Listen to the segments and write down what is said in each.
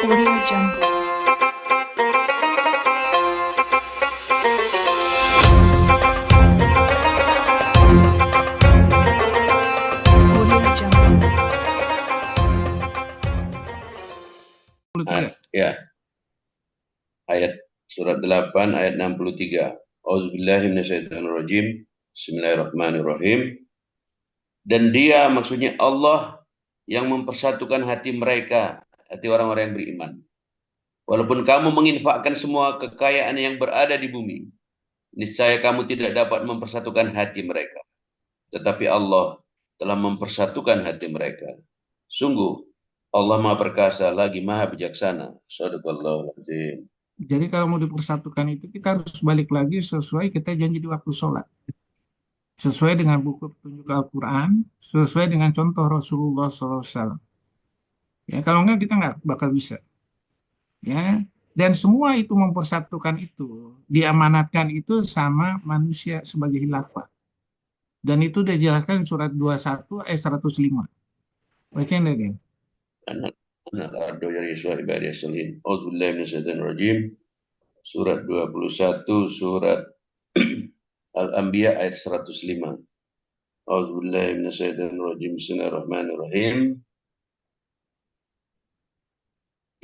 Audio Jungle. Audio Jungle. Ya, ayat surat 8 ayat 63. Auzubillahi minasyaitonirrajim. Bismillahirrahmanirrahim. Dan dia maksudnya Allah yang mempersatukan hati mereka, hati orang-orang yang beriman. Walaupun kamu menginfakkan semua kekayaan yang berada di bumi, niscaya kamu tidak dapat mempersatukan hati mereka. Tetapi Allah telah mempersatukan hati mereka. Sungguh Allah Maha Perkasa lagi Maha Bijaksana. Shadaqallahul Azim. Jadi kalau mau dipersatukan itu kita harus balik lagi sesuai kita janji di waktu sholat. Sesuai dengan buku petunjuk Al-Quran, sesuai dengan contoh Rasulullah SAW. Ya, kalau enggak kita nggak bakal bisa. Ya, dan semua itu mempersatukan itu, diamanatkan itu sama manusia sebagai khilafah. Dan itu udah dijelaskan surat 21 ayat 105. Bacain lagi. Al-Ardo dari Yusuf Ibadi As-Salim. Auzubillahi minasyaitonirrajim. Surat 21, surat Al-Anbiya ayat 105. Auzubillahi minasyaitonirrajim. Bismillahirrahmanirrahim.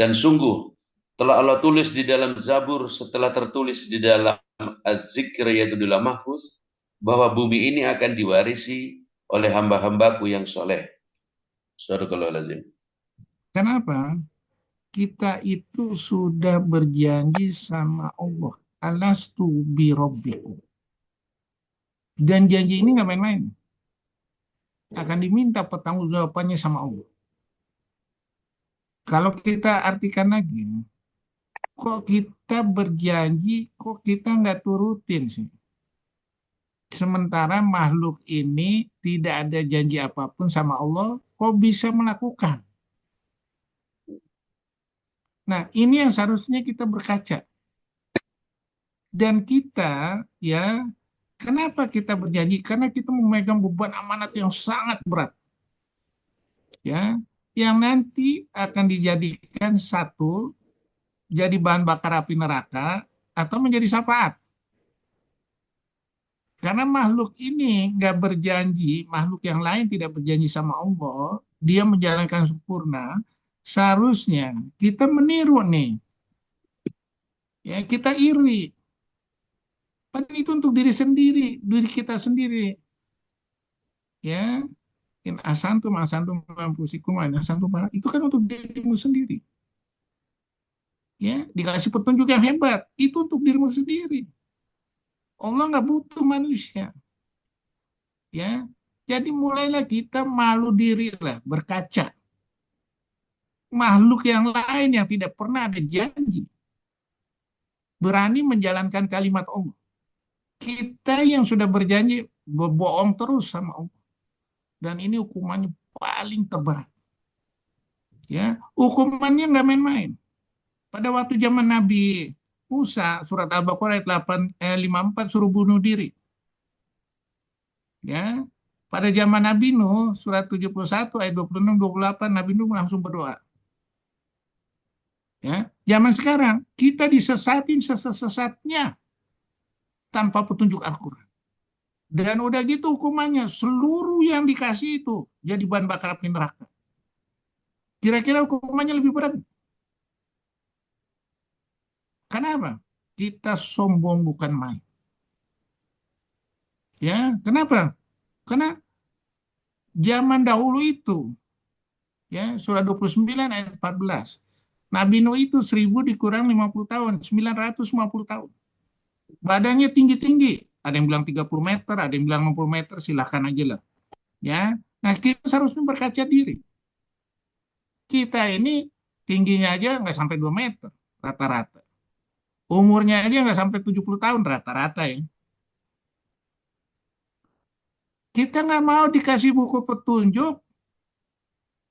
Dan sungguh telah Allah tulis di dalam Zabur setelah tertulis di dalam Az-Zikr yaitu di dalam Mahfuz bahwa bumi ini akan diwarisi oleh hamba-hambaku yang soleh. Sadaqallahul Azim. Kenapa? Kita itu sudah berjanji sama Allah. Alastu bi rabbikum. Dan janji ini nggak main-main. Akan diminta pertanggungjawabannya sama Allah. Kalau kita artikan lagi, kok kita berjanji, kok kita nggak turutin sih? Sementara makhluk ini tidak ada janji apapun sama Allah, kok bisa melakukan? Nah, ini yang seharusnya kita berkaca. Dan kita, ya, kenapa kita berjanji? Karena kita memegang beban amanat yang sangat berat. Ya, yang nanti akan dijadikan satu jadi bahan bakar api neraka atau menjadi syafaat. Karena makhluk ini nggak berjanji, makhluk yang lain tidak berjanji sama Allah, dia menjalankan sempurna, seharusnya kita meniru nih. Ya, kita iri. Padahal itu untuk diri sendiri, diri kita sendiri. Ya, in asantum asantum anfusikum in asantum itu kan untuk dirimu sendiri. Ya, dikasih petunjuk yang hebat, itu untuk dirimu sendiri. Allah nggak butuh manusia. Ya, jadi mulailah kita malu diri lah, berkaca. Makhluk yang lain yang tidak pernah ada janji, berani menjalankan kalimat Allah. Kita yang sudah berjanji berbohong terus sama Allah. Dan ini hukumannya paling terberat. Ya, hukumannya nggak main-main. Pada waktu zaman Nabi Musa, surat Al-Baqarah ayat 54 suruh bunuh diri. Ya, pada zaman Nabi Nuh, surat 71 ayat 26-28, Nabi Nuh langsung berdoa. Ya, zaman sekarang kita disesatin sesat-sesatnya tanpa petunjuk Al-Quran. Dan udah gitu hukumannya, seluruh yang dikasih itu jadi bahan bakar api neraka. Kira-kira hukumannya lebih berat. Kenapa? Kita sombong bukan main. Ya, kenapa? Karena zaman dahulu itu, ya, surah 29 ayat 14. Nabi Nuh itu 1000 dikurang 50 tahun, 950 tahun. Badannya tinggi-tinggi, ada yang bilang 30 meter, ada yang bilang 60 meter, silahkan aja lah. Ya, nah kita seharusnya berkaca diri. Kita ini tingginya aja nggak sampai 2 meter rata-rata. Umurnya aja nggak sampai 70 tahun rata-rata ya. Kita nggak mau dikasih buku petunjuk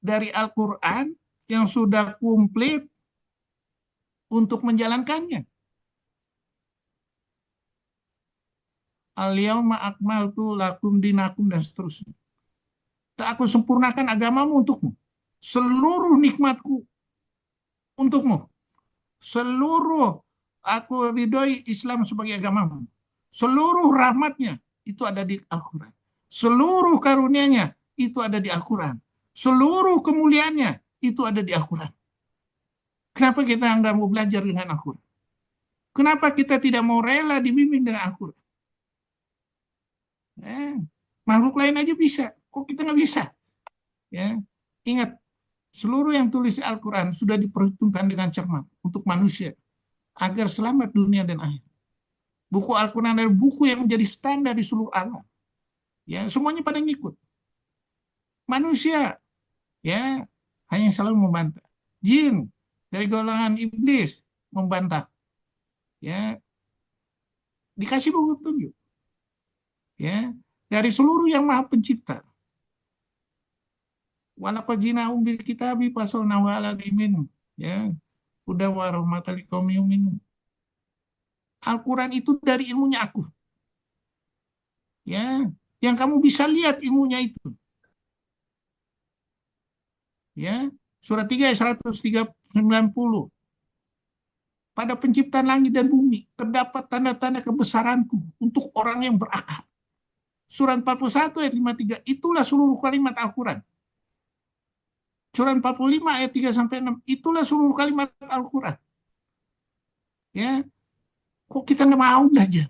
dari Al-Quran yang sudah komplit untuk menjalankannya. Al-yauma akmaltu lakum dinakum dan seterusnya. Aku sempurnakan agamamu untukmu. Seluruh nikmatku untukmu. Seluruh aku ridhoi Islam sebagai agamamu. Seluruh rahmatnya itu ada di Al-Quran. Seluruh karunia-Nya itu ada di Al-Quran. Seluruh kemuliaannya itu ada di Al-Quran. Kenapa kita nggak mau belajar dengan Al-Quran? Kenapa kita tidak mau rela dibimbing dengan Al-Quran? Makhluk lain aja bisa, kok kita nggak bisa? Ya, ingat, seluruh yang tulis Al-Quran sudah diperhitungkan dengan cermat untuk manusia agar selamat dunia dan akhirat. Buku Al-Quran adalah buku yang menjadi standar di seluruh alam. Ya, semuanya pada ngikut. Manusia, ya, hanya selalu membantah. Jin dari golongan iblis membantah. Ya, dikasih buku petunjuk. Ya, dari seluruh yang Maha Pencipta. Walaqad jinahum bil kitabi fasalnahu ala minhum. Ya, udah warahmatan liqaumin yu'minun. Al-Quran itu dari ilmunya aku. Ya, yang kamu bisa lihat ilmunya itu. Ya, surat 3 ayat 190. Pada penciptaan langit dan bumi terdapat tanda-tanda kebesaranku untuk orang yang berakal. Surat 41 ayat 53, itulah seluruh kalimat Al-Quran. Surat 45 ayat 3 sampai 6, itulah seluruh kalimat Al-Quran. Ya, kok kita nggak mau belajar?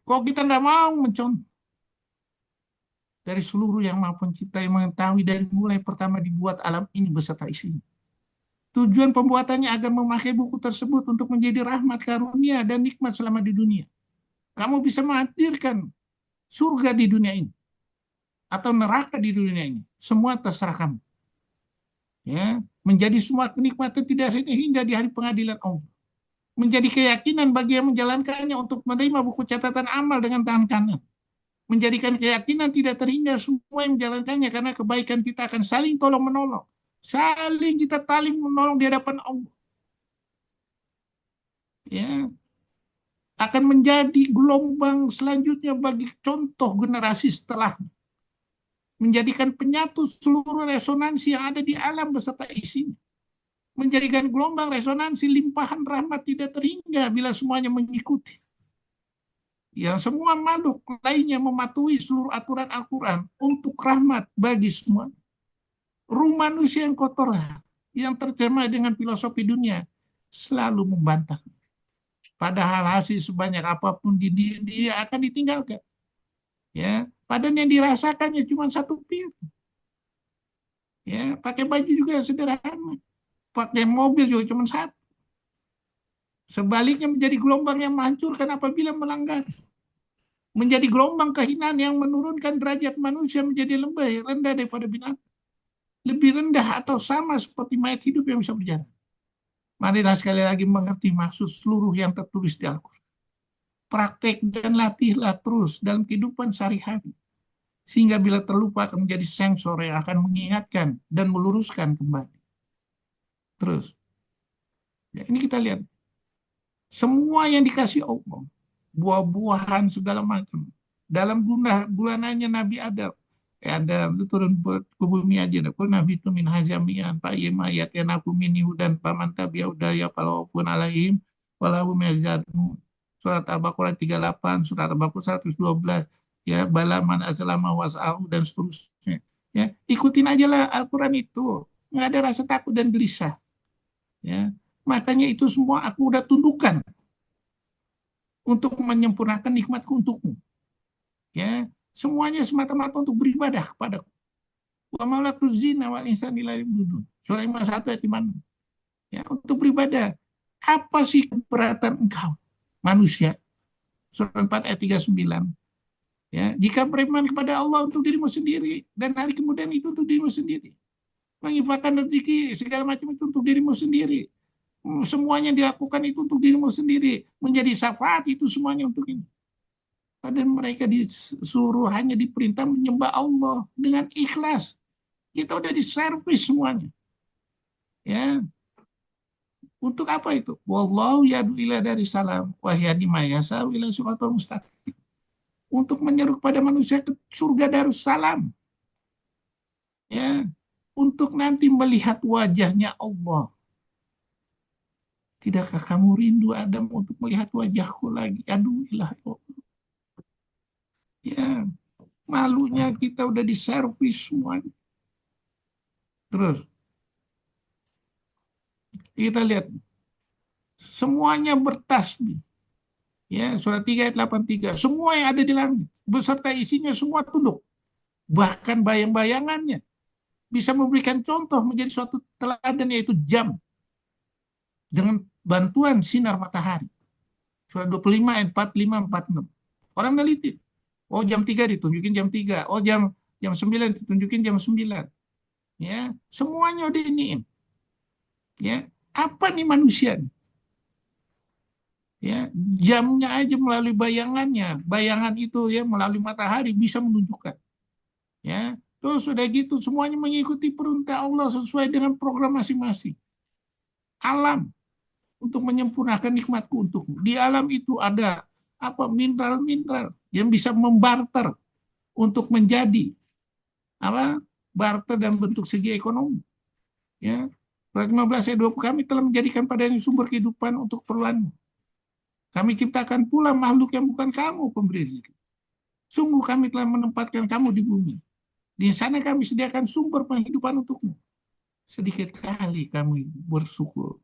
Kok kita nggak mau mencontoh? Dari seluruh yang Maha Pencipta yang mengetahui dari mulai pertama dibuat alam ini beserta isinya. Tujuan pembuatannya agar memakai buku tersebut untuk menjadi rahmat karunia dan nikmat selama di dunia. Kamu bisa menghadirkan surga di dunia ini atau neraka di dunia ini. Semua terserah kamu. Ya, menjadi semua kenikmatan tidak hingga di hari pengadilan Allah. Menjadi keyakinan bagi yang menjalankannya untuk menerima buku catatan amal dengan tangan kanan. Menjadikan keyakinan tidak terhingga semua yang menjalankannya karena kebaikan kita akan saling tolong-menolong. Saling kita saling menolong di hadapan Allah. Ya, akan menjadi gelombang selanjutnya bagi contoh generasi setelahnya. Menjadikan penyatu seluruh resonansi yang ada di alam beserta isinya. Menjadikan gelombang resonansi limpahan rahmat tidak terhingga bila semuanya mengikuti. Yang semua makhluk lainnya mematuhi seluruh aturan Al-Quran untuk rahmat bagi semua. Ruh manusia yang kotorlah, yang tercemar dengan filosofi dunia, selalu membantah. Padahal hasil sebanyak apapun dia akan ditinggalkan. Ya, padahal yang dirasakannya cuma satu piring. Ya, pakai baju juga sederhana, pakai mobil juga cuma satu. Sebaliknya menjadi gelombang yang menghancurkan apabila melanggar. Menjadi gelombang kehinaan yang menurunkan derajat manusia menjadi lebih rendah daripada binatang. Lebih rendah atau sama seperti mayat hidup yang bisa berjalan. Marilah sekali lagi mengerti maksud seluruh yang tertulis di Al-Quran. Praktek dan latihlah terus dalam kehidupan sehari-hari. Sehingga bila terlupa akan menjadi sensor yang akan mengingatkan dan meluruskan kembali. Terus. Ya, ini kita lihat. Semua yang dikasih Allah. Buah-buahan segala macam. Dalam bulanannya Nabi Adam. Adam itu turun ke bumi aja. Nabi itu min hajamian. Pak Yema ayat yang aku minihu dan paman tabi'udaya palawapun alaihim. Walahu mezadmu. Surat Al-Baqarah 38. Surat Al-Baqarah 112. Ya, balaman aslama was'ahu dan seterusnya. Ya, ikutin aja lah Al-Quran itu. Nggak ada rasa takut dan gelisah. Ya, makanya itu semua aku udah tundukkan untuk menyempurnakan nikmatku untukmu. Ya, semuanya semata-mata untuk beribadah kepadaku. Wa maulatu zina wal insani la yabudun. Surah 51 ayat 5. Ya, untuk beribadah. Apa sih keberatan engkau manusia? Surah 4 ayat 39. Ya, jika beriman kepada Allah untuk dirimu sendiri dan hari kemudian itu untuk dirimu sendiri. Menginfakkan rezeki segala macam itu untuk dirimu sendiri. Semuanya dilakukan itu untuk dirimu sendiri. Menjadi syafaat itu semuanya untuk ini. Padahal mereka disuruh hanya diperintah menyembah Allah dengan ikhlas. Kita udah diservis semuanya. Ya. Untuk apa itu? Wallahu yadu ila dari salam. Wahyadi mayasa ila suratul mustaqim. Untuk menyeru kepada manusia ke surga Darussalam. Ya. untuk nanti melihat wajahnya Allah. Tidakkah kamu rindu Adam untuk melihat wajahku lagi? Aduh, ilah. Ya, malunya kita udah diservis semuanya. Terus, kita lihat. Semuanya bertasbih. Ya, surat 3 ayat 83. Semua yang ada di langit, beserta isinya semua tunduk. Bahkan bayang-bayangannya bisa memberikan contoh menjadi suatu teladan, yaitu jam. Dengan bantuan sinar matahari. Surat 25 ayat 45, 46. Orang neliti. Oh, jam 3 ditunjukin jam 3. Oh, jam 9 ditunjukin jam 9. Ya, semuanya udah ini. Ya, apa nih manusia? Ya, jamnya aja melalui bayangannya. Bayangan itu ya melalui matahari bisa menunjukkan. Ya, terus sudah gitu semuanya mengikuti perintah Allah sesuai dengan program masing-masing. Alam untuk menyempurnakan nikmatku untukmu. Di alam itu ada apa mineral-mineral yang bisa membarter untuk menjadi apa barter dan bentuk segi ekonomi. Ya, surat 15 ayat 20, kami telah menjadikan padanya sumber kehidupan untuk keperluanmu. Kami ciptakan pula makhluk yang bukan kamu pemberi rezeki. Sungguh kami telah menempatkan kamu di bumi. Di sana kami sediakan sumber penghidupan untukmu. Sedikit kali kami bersyukur.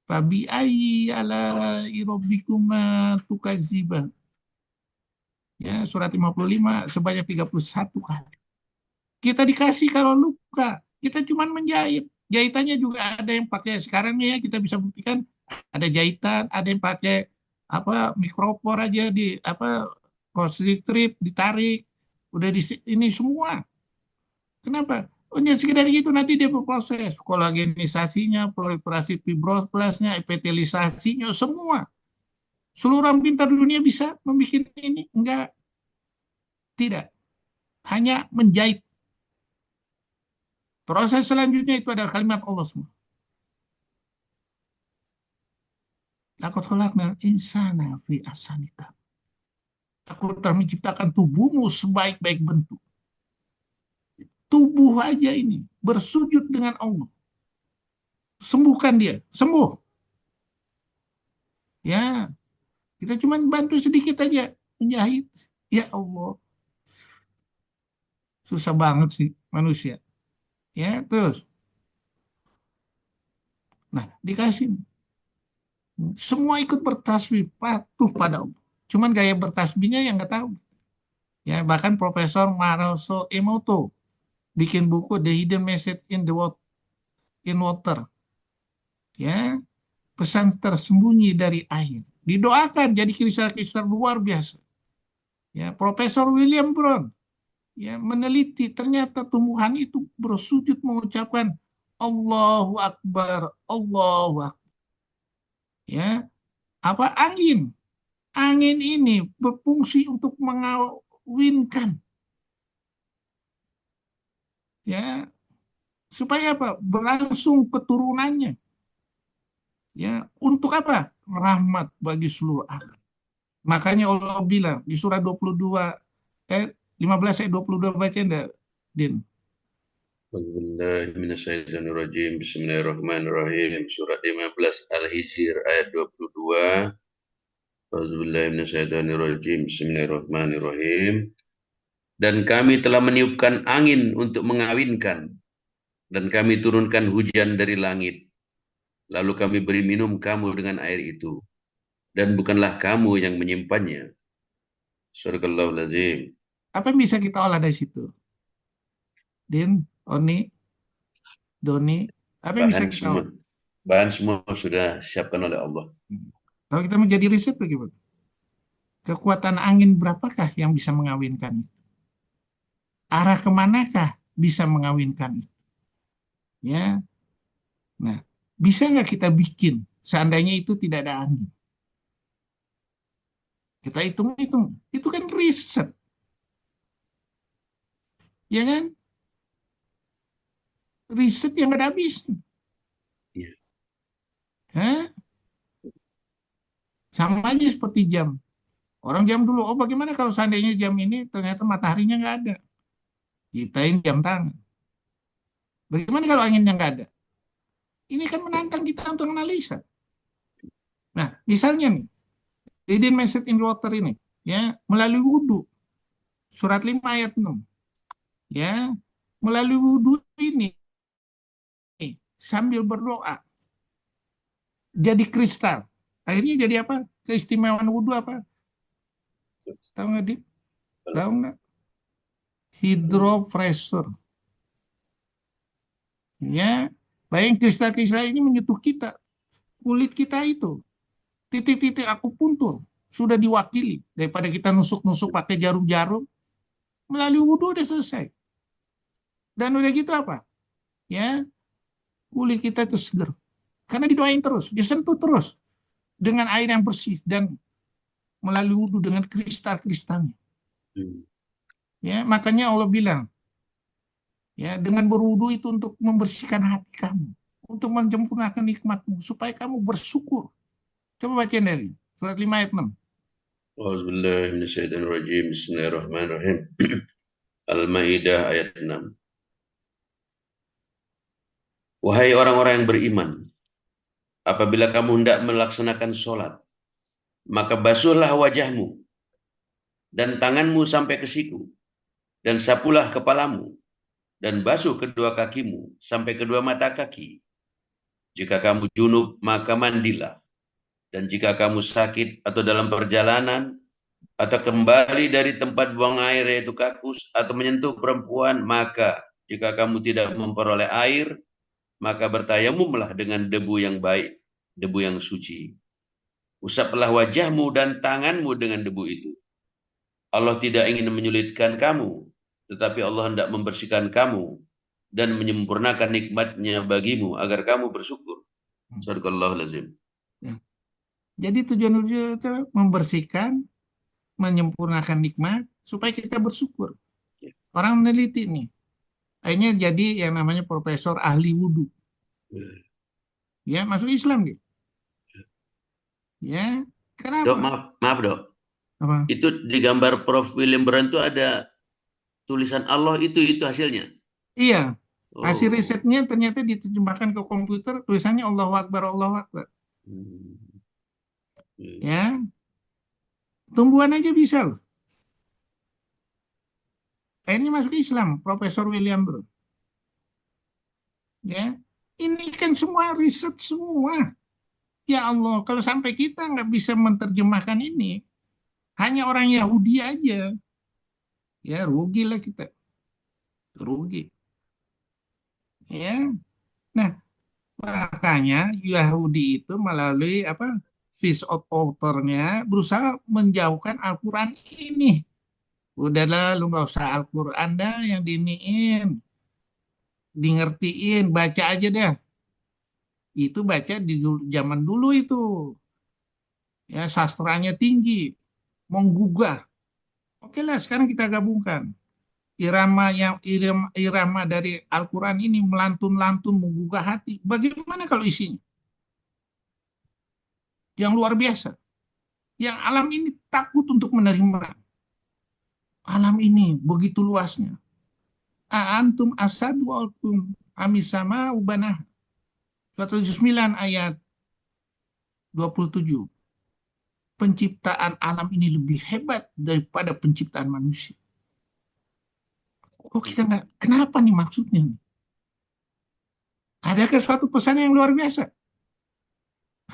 Fabi ayyi ala rabbikuma tukadziban. Ya, surat 55 sebanyak 31 kali. Kita dikasih kalau luka, kita cuma menjahit. Jahitannya juga ada yang pakai sekarang ya, kita bisa buktikan ada jahitan, ada yang pakai apa mikropor aja di apa strip ditarik, udah di ini semua. Kenapa? Hanya sekedar gitu nanti dia berproses kolagenisasinya, proliferasi fibroblasnya, epitelisasinya, semua. Seluruh orang pintar dunia bisa membuat ini? Enggak, tidak. Hanya menjahit. Proses selanjutnya itu adalah kalimat Allah semua. Laqad khalaqnal insana fi ahsani taqwim. Aku telah menciptakan tubuhmu sebaik-baik bentuk. Tubuh aja ini bersujud dengan Allah. Sembuhkan dia, sembuh. Ya, kita cuma bantu sedikit aja menjahit. Ya Allah, susah banget sih manusia. Ya, terus. Nah, dikasih. Semua ikut bertasbih, patuh pada Allah. Cuman gaya bertasbihnya yang nggak tahu. Ya, bahkan Profesor Masaru Emoto bikin buku The Hidden Message in Water. Ya, pesan tersembunyi dari air. Didoakan jadi kisah-kisah luar biasa. Ya, Profesor William Brown ya meneliti ternyata tumbuhan itu bersujud mengucapkan Allahu Akbar, Allahu Akbar. Ya, apa angin? Angin ini berfungsi untuk mengawinkan. Ya, supaya apa? Berlangsung keturunannya. Ya, untuk apa? Rahmat bagi seluruh alam. Makanya Allah bilang di surah 22 ayat 15 ayat 22, baca enggak, Din? Bismillahirrahmanirrahim. Bismillahirrahmanirrahim. Surat 15 Al-Hijr ayat 22. Bismillahirrahmanirrahim. Dan kami telah meniupkan angin untuk mengawinkan, dan kami turunkan hujan dari langit. Lalu kami beri minum kamu dengan air itu, dan bukanlah kamu yang menyimpannya. Surahul Azim. Apa yang bisa kita olah dari situ? Din, Oni, Doni, apa yang bisa kita olah? Bahan semua sudah siapkan oleh Allah. Kalau kita menjadi riset bagaimana? Kekuatan angin berapakah yang bisa mengawinkan itu? Arah kemanakah bisa mengawinkan itu? Ya, nah, bisa nggak kita bikin seandainya itu tidak ada angin? Kita hitung-hitung, itu kan riset, ya kan? Riset yang nggak ada habis. Iya. Hah? Sama aja seperti jam. Orang jam dulu, oh bagaimana kalau seandainya jam ini ternyata mataharinya nggak ada? Ciptain jam tangan. Bagaimana kalau anginnya nggak ada? Ini kan menantang kita untuk analisa. Nah, misalnya nih, Didin Message in Water ini, ya, melalui wudhu, surat 5 ayat 6, ya, melalui wudhu ini, sambil berdoa, jadi kristal. Akhirnya jadi apa? Keistimewaan wudhu apa? Tahu nggak, Dit? Tahu nggak? Hydrofreser. Ya, bayang kristal-kristal ini menyentuh kita, kulit kita itu, titik-titik akupuntur sudah diwakili daripada kita nusuk-nusuk pakai jarum-jarum, melalui wudhu udah selesai. Dan udah gitu apa? Ya, kulit kita itu seger. Karena didoain terus, disentuh terus dengan air yang bersih dan melalui wudhu dengan kristal-kristalnya. Ya, makanya Allah bilang, ya, dengan berwudhu itu untuk membersihkan hati kamu, untuk menyempurnakan nikmatmu, supaya kamu bersyukur. Coba baca dari surat 5 ayat 6. Auzubillahi minasyaitonirrajim. Bismillahirrahmanirrahim. Al-Maidah ayat 6. Wahai orang-orang yang beriman, apabila kamu hendak melaksanakan sholat, maka basuhlah wajahmu dan tanganmu sampai ke siku, dan sapulah kepalamu, dan basuh kedua kakimu sampai kedua mata kaki. Jika kamu junub, maka mandilah. Dan jika kamu sakit atau dalam perjalanan, atau kembali dari tempat buang air yaitu kakus, atau menyentuh perempuan, maka jika kamu tidak memperoleh air, maka bertayamumlah dengan debu yang baik, debu yang suci. Usaplah wajahmu dan tanganmu dengan debu itu. Allah tidak ingin menyulitkan kamu, tetapi Allah hendak membersihkan kamu dan menyempurnakan nikmatnya bagimu agar kamu bersyukur. Sadaqallahul azim. Ya. Jadi tujuan itu membersihkan, menyempurnakan nikmat supaya kita bersyukur. Orang meneliti nih, akhirnya jadi yang namanya profesor ahli wudhu. Ya, masuk Islam gitu. Ya, Dok, kenapa? maaf dok. Apa? Itu di gambar Prof. William Burns itu ada tulisan Allah itu hasilnya. Iya, hasil Oh. risetnya ternyata diterjemahkan ke komputer, tulisannya Allahu Akbar, Allahu Akbar. Hmm. Ya, tumbuhan aja bisa loh. Akhirnya masuk Islam, Profesor William Burns. Ya, ini kan semua riset semua. Ya Allah, kalau sampai kita nggak bisa menerjemahkan ini, hanya orang Yahudi aja, ya rugilah kita, rugi. Ya, nah makanya Yahudi itu melalui apa? Fish of author-nya berusaha menjauhkan Al-Quran ini. Udahlah, lu nggak usah Al-Quran dah yang diniin, di ngertiin, baca aja dah. Itu baca di zaman dulu itu, ya sastranya tinggi, menggugah. Oke lah, sekarang kita gabungkan. Irama dari Al-Quran ini melantun-lantun menggugah hati. Bagaimana kalau isinya? Yang luar biasa. Yang alam ini takut untuk menerima. Alam ini begitu luasnya. Antum asadu alkum amisama ubanah. 179 ayat 27. Penciptaan alam ini lebih hebat daripada penciptaan manusia. Kok kita nggak, kenapa nih maksudnya? Adakah suatu pesan yang luar biasa?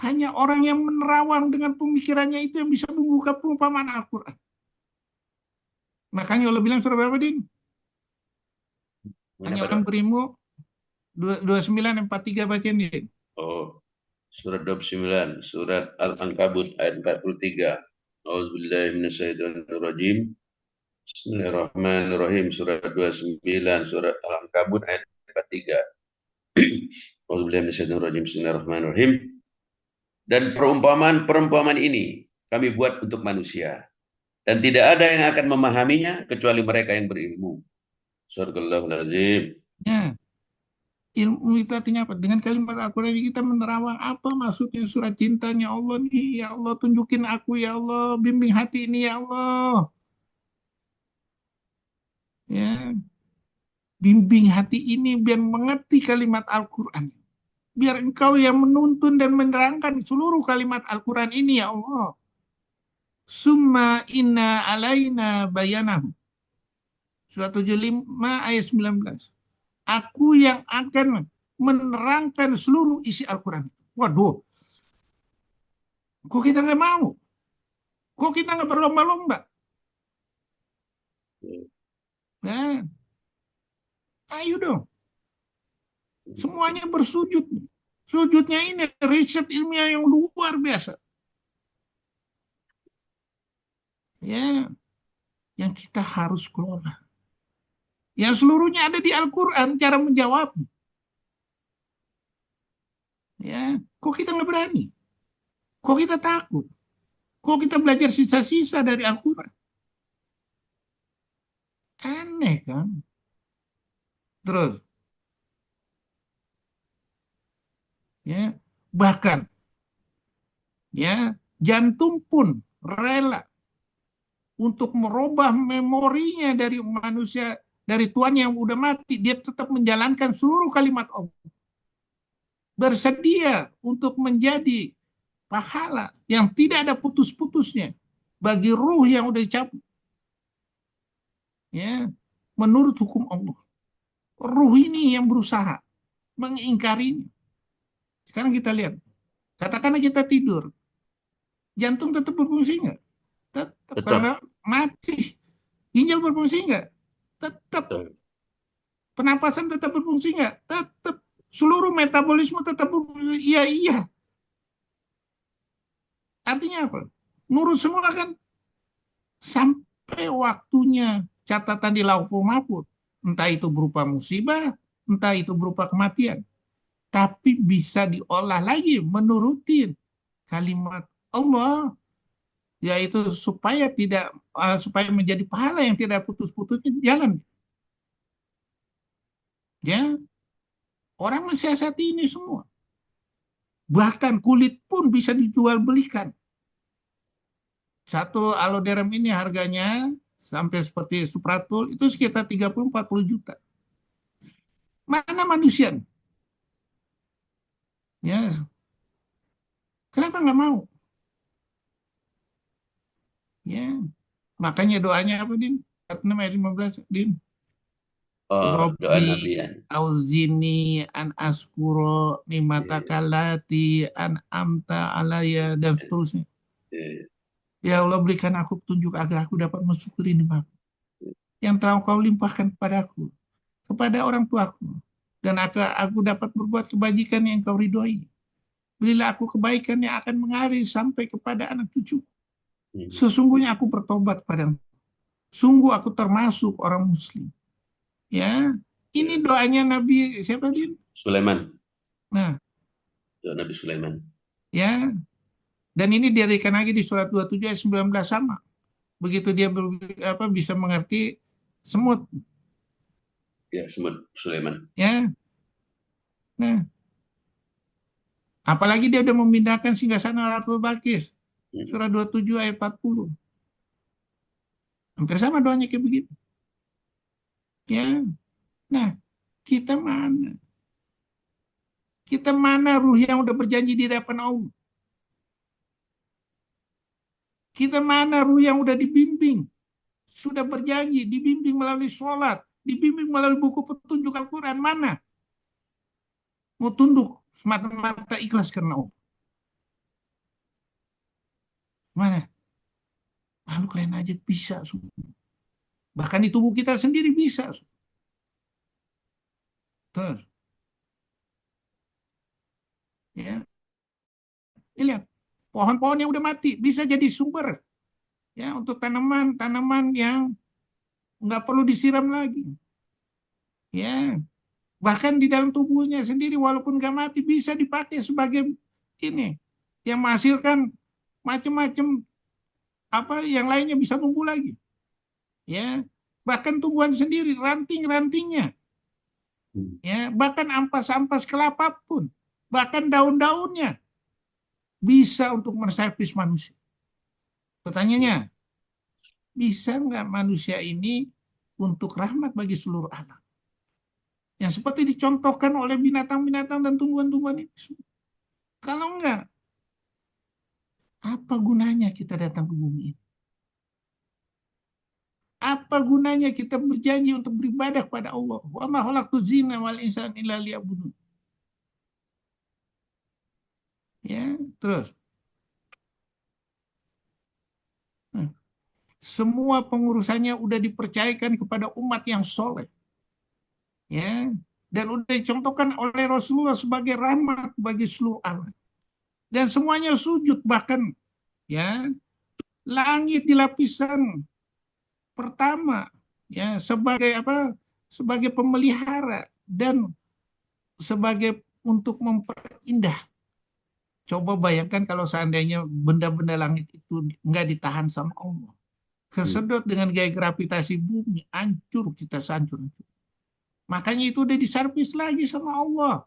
Hanya orang yang menerawang dengan pemikirannya itu yang bisa membuka perumpamaan Al-Quran. Makanya Allah bilang surah berapa, Din? Mana Hanya Pak orang dok? berilmu, 2943 bacain, Din. Oh, surat 29, surat Al-Ankabut ayat 43. Auzubillahi minasyaitonirrajim. Bismillahirrahmanirrahim. Surat 29, surat Al-Ankabut ayat 43. Auzubillahi minasyaitonirrajim. Bismillahirrahmanirrahim. Dan perumpamaan ini kami buat untuk manusia. Dan tidak ada yang akan memahaminya kecuali mereka yang berilmu. Sadaqallahul azim. Ya, ilmu itu artinya apa? Dengan kalimat Al-Quran ini kita menerawang apa maksudnya surat cintanya Allah nih. Ya Allah, tunjukin aku ya Allah, bimbing hati ini ya Allah. Ya, Bimbing hati ini biar mengerti kalimat Al-Quran. Biar engkau yang menuntun dan menerangkan seluruh kalimat Al-Quran ini, ya Allah. Summa inna alaina bayanahu. Surat 75 ayat 19. Aku yang akan menerangkan seluruh isi Al-Quran. Waduh, kok kita nggak mau? Kok kita nggak berlomba-lomba? Nah, ayo dong. Semuanya bersujud. Sujudnya ini riset ilmiah yang luar biasa. Ya, yang kita harus kelola. Yang seluruhnya ada di Al-Quran, cara menjawab. Ya, kok kita nggak berani? Kok kita takut? Kok kita belajar sisa-sisa dari Al-Quran? Aneh kan? Terus, ya, bahkan ya jantung pun rela untuk merubah memorinya dari manusia, dari Tuhan yang udah mati, dia tetap menjalankan seluruh kalimat Allah. Bersedia untuk menjadi pahala yang tidak ada putus-putusnya bagi ruh yang udah dicabut. Ya, menurut hukum Allah. Ruh ini yang berusaha mengingkarinya. Sekarang kita lihat, katakanlah kita tidur, jantung tetap berfungsi nggak? Tetap. Kalau Tetap. nggak mati, ginjal berfungsi nggak? Tetap. Betul. Penapasan tetap berfungsi nggak? Tetap. Seluruh metabolisme tetap berfungsi. Iya, iya. Artinya apa? Nurut semua kan? Sampai waktunya catatan di lauhul mahfuz. Entah itu berupa musibah, entah itu berupa kematian. Tapi bisa diolah lagi menurutin kalimat Allah, yaitu supaya menjadi pahala yang tidak putus-putusnya jalan. Ya, orang mensiasati ini semua. Bahkan kulit pun bisa dijual belikan. Satu aloe ini harganya sampai seperti Supratul itu sekitar 30-40 juta. Mana manusia? Ya, kenapa nggak mau? Ya, makanya doanya apa, Din? 46 ayat 15, Din. Doa Robbi Nabi ya. auzini an askuro nimataka lati an amta alaya dan seterusnya. Ya Allah, berikan aku petunjuk agar aku dapat mensyukuri nikmat yang telah kau limpahkan kepadaku, kepada orang tuaku, dan agar aku dapat berbuat kebajikan yang kau ridhoi. Berilah aku kebaikan yang akan mengalir sampai kepada anak cucu. Sesungguhnya aku bertobat padamu. Sungguh aku termasuk orang muslim. Ya, ini doanya Nabi siapa, Din? Sulaiman. Nah, Doa Nabi Sulaiman. ya. Dan ini dirikan lagi di surat 27 ayat 19 sama. Begitu dia bisa mengerti semut. Ya, semut Sulaiman. Ya. Nah, apalagi dia udah memindahkan singgasana Ratul Balkis. Surat 27 ayat 40. Hampir sama doanya kayak begitu. Ya. Nah, kita mana? Kita mana ruh yang udah berjanji di hadapan Allah? Kita mana ruh yang udah dibimbing? Sudah berjanji, dibimbing melalui sholat, dibimbing melalui buku petunjuk Al-Quran. Mana? Mau tunduk semata-mata ikhlas karena Allah. Mana? Makhluk lain aja bisa. Bahkan di tubuh kita sendiri bisa. Terus. Ya. Ini lihat. Pohon-pohon yang udah mati bisa jadi sumber ya untuk tanaman-tanaman yang nggak perlu disiram lagi. Ya, bahkan di dalam tubuhnya sendiri walaupun nggak mati bisa dipakai sebagai ini yang menghasilkan macam-macam apa yang lainnya bisa tumbuh lagi. Ya, bahkan tumbuhan sendiri ranting-rantingnya, ya, bahkan ampas-ampas kelapa pun, bahkan daun-daunnya bisa untuk menservis manusia. Pertanyaannya, bisa nggak manusia ini untuk rahmat bagi seluruh alam? Yang seperti dicontohkan oleh binatang-binatang dan tumbuhan-tumbuhan ini. Kalau enggak, apa gunanya kita datang ke bumi ini? Apa gunanya kita berjanji untuk beribadah kepada Allah? Wa ma khalaqtu jinna wal insana illa liya'budun. Ya, terus. Nah, semua pengurusannya udah dipercayakan kepada umat yang soleh. Ya, dan udah dicontohkan oleh Rasulullah sebagai rahmat bagi seluruh alam. Dan semuanya sujud, bahkan ya langit di lapisan pertama ya sebagai apa? Sebagai pemelihara dan sebagai untuk memperindah. Coba bayangkan kalau seandainya benda-benda langit itu nggak ditahan sama Allah. Hmm. Kesedot dengan gaya gravitasi bumi, hancur kita hancur. Makanya itu udah diservis lagi sama Allah.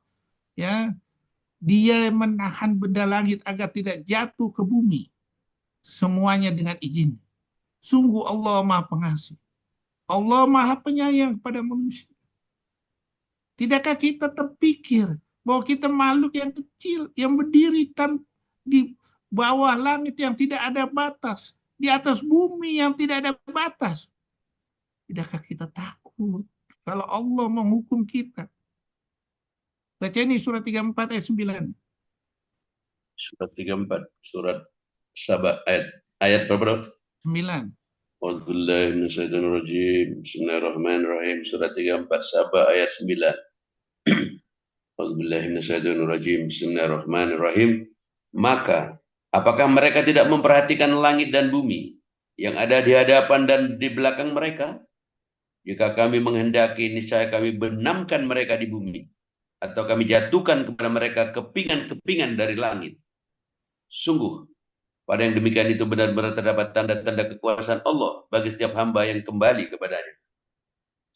Ya, dia menahan benda langit agar tidak jatuh ke bumi. Semuanya dengan izin. Sungguh Allah Maha Pengasih. Allah Maha Penyayang kepada manusia. Tidakkah kita terpikir bahwa kita makhluk yang kecil, yang berdiri di bawah langit yang tidak ada batas, di atas bumi yang tidak ada batas? Tidakkah kita takut kalau Allah menghukum kita? Baca ini surat 34 ayat 9. Surat 34, surat Saba ayat berapa? 9. A'udzubillahi minasyaitonirrajim. Bismillahirrahmanirrahim. Surat 34 Saba ayat 9. A'udzubillahi minasyaitonirrajim. Bismillahirrahmanirrahim. Maka, apakah mereka tidak memperhatikan langit dan bumi yang ada di hadapan dan di belakang mereka? Jika kami menghendaki, niscaya kami benamkan mereka di bumi, atau kami jatuhkan kepada mereka kepingan-kepingan dari langit. Sungguh, pada yang demikian itu benar-benar terdapat tanda-tanda kekuasaan Allah bagi setiap hamba yang kembali kepadanya.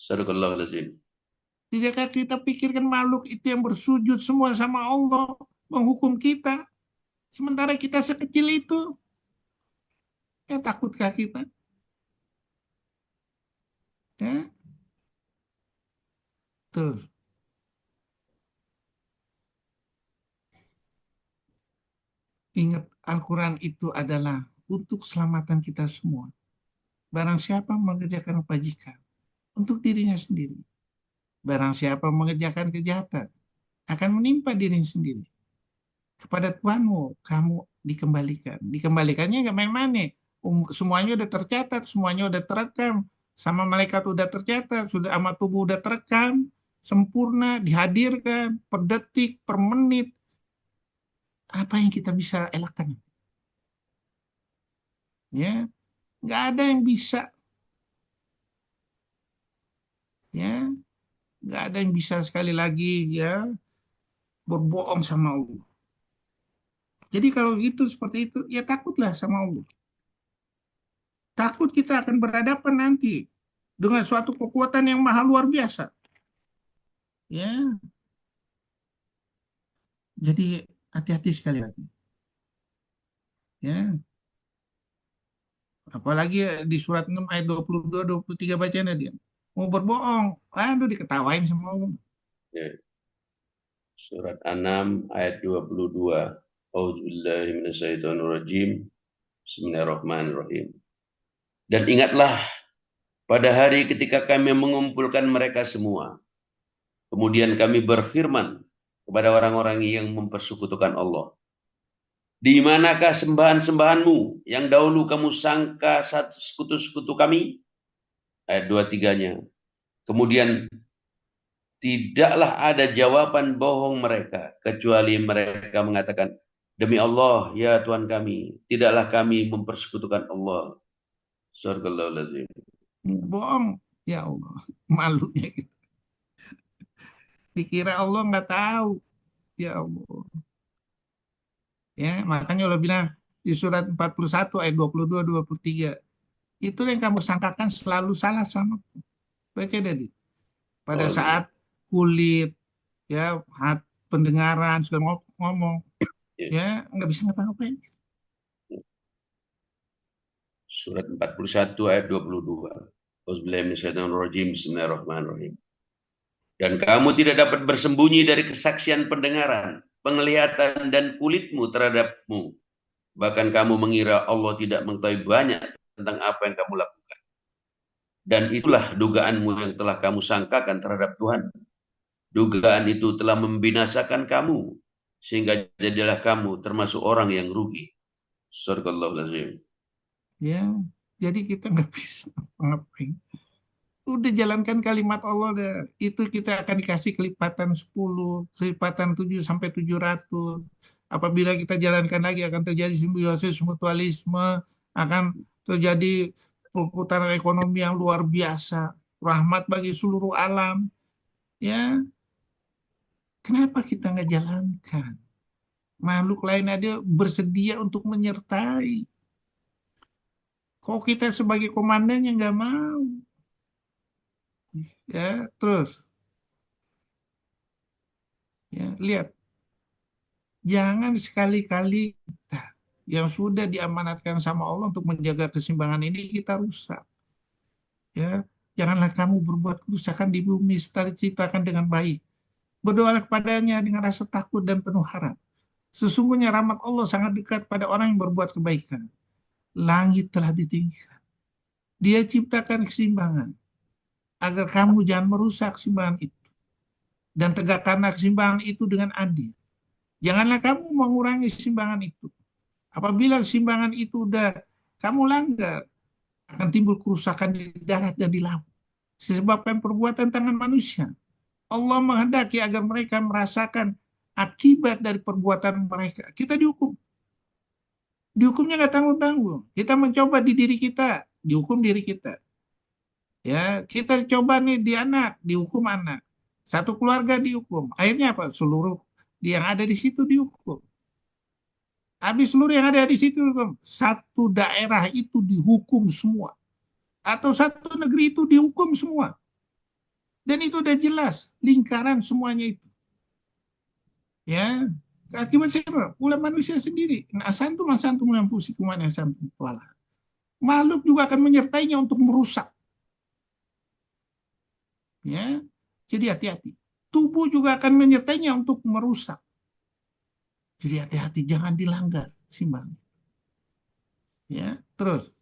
Sadaqallahul azim. Tidakkah kita pikirkan makhluk itu yang bersujud semua sama Allah menghukum kita? Sementara kita sekecil itu, ya takutkah kita? Ya, terus. Ingat, Al-Quran itu adalah untuk keselamatan kita semua. Barang siapa mengerjakan kebajikan untuk dirinya sendiri. Barang siapa mengerjakan kejahatan akan menimpa dirinya sendiri. Kepada Tuhanmu kamu dikembalikan. Dikembalikannya nggak main-main. Semuanya udah tercatat, semuanya udah terekam. Sama malaikat udah tercatat, sudah sama tubuh udah terekam, sempurna, dihadirkan, per detik, per menit. Apa yang kita bisa elakkan? Ya, nggak ada yang bisa. Ya, nggak ada yang bisa sekali lagi ya berbohong sama Allah. Jadi kalau gitu seperti itu, ya takutlah sama Allah. Takut kita akan berhadapan nanti dengan suatu kekuatan yang maha luar biasa. Ya, jadi hati-hati sekali lagi. Ya, apalagi di surat 6 ayat 22 23 bacanya dia. Mau berbohong, aduh diketawain sama Allah. Ya. Surat An-Nam ayat 22. A'udzubillahi minasyaitonirrajim. Bismillahirrahmanirrahim. Dan ingatlah pada hari ketika kami mengumpulkan mereka semua. Kemudian kami berfirman kepada orang-orang yang mempersekutukan Allah. Di manakah sembahan-sembahanmu yang dahulu kamu sangka sekutu-sekutu kami? Ayat 23-nya. Kemudian tidaklah ada jawaban bohong mereka, kecuali mereka mengatakan, demi Allah, ya Tuhan kami, tidaklah kami mempersekutukan Allah. Sadaqallahul azim. Bohong, ya Allah, malunya gitu. Dikira Allah nggak tahu, ya Allah. Ya, makanya Allah bilang di surat 41 ayat 22 23, itu yang kamu sangkakan selalu salah sama. Baca tadi. Pada Oh, saat kulit, ya, pendengaran, segala ngomong, ya. ya, nggak bisa ngapa-ngapain. Surat 41 ayat 22. Auzubillahi minasyaitonirrajim. Bismillahirrahmanirrahim. Dan kamu tidak dapat bersembunyi dari kesaksian pendengaran, penglihatan, dan kulitmu terhadapmu. Bahkan kamu mengira Allah tidak mengetahui banyak tentang apa yang kamu lakukan. Dan itulah dugaanmu yang telah kamu sangkakan terhadap Tuhan. Dugaan itu telah membinasakan kamu, sehingga jadilah kamu termasuk orang yang rugi. Sadaqallahul Ya, jadi kita nggak bisa ngapain. Udah jalankan kalimat Allah dah. Itu kita akan dikasih kelipatan 10, kelipatan 7 sampai 700. Apabila kita jalankan lagi akan terjadi simbiosis mutualisme, akan terjadi perputaran ekonomi yang luar biasa, rahmat bagi seluruh alam. Ya, kenapa kita nggak jalankan? Makhluk lain ada bersedia untuk menyertai. Kok kita sebagai komandannya nggak mau? Ya, terus ya lihat. Jangan sekali-kali kita yang sudah diamanatkan sama Allah untuk menjaga keseimbangan ini kita rusak. Ya, janganlah kamu berbuat kerusakan di bumi setelah diciptakan dengan baik. Berdoalah kepadanya dengan rasa takut dan penuh harap. Sesungguhnya rahmat Allah sangat dekat pada orang yang berbuat kebaikan. Langit telah ditinggikan. Dia ciptakan keseimbangan agar kamu jangan merusak keseimbangan itu. Dan tegakkanlah keseimbangan itu dengan adil. Janganlah kamu mengurangi keseimbangan itu. Apabila keseimbangan itu udah kamu langgar, akan timbul kerusakan di darat dan di laut. Disebabkan perbuatan tangan manusia. Allah menghendaki agar mereka merasakan akibat dari perbuatan mereka. Kita dihukum. Dihukumnya nggak tanggung-tanggung. Kita mencoba di diri kita, dihukum diri kita. Ya, kita coba nih di anak, dihukum anak. Satu keluarga dihukum. Akhirnya apa? Seluruh yang ada di situ dihukum. Habis seluruh yang ada di situ, satu daerah itu dihukum semua. Atau satu negeri itu dihukum semua. Dan itu udah jelas, lingkaran semuanya itu. Ya, akibat siapa? Pula manusia sendiri. Nah, santum santum yang fusi kumana santum wala. Makhluk juga akan menyertainya untuk merusak. Ya, jadi hati-hati. Tubuh juga akan menyertainya untuk merusak. Jadi hati-hati, jangan dilanggar, simbang. Ya, terus.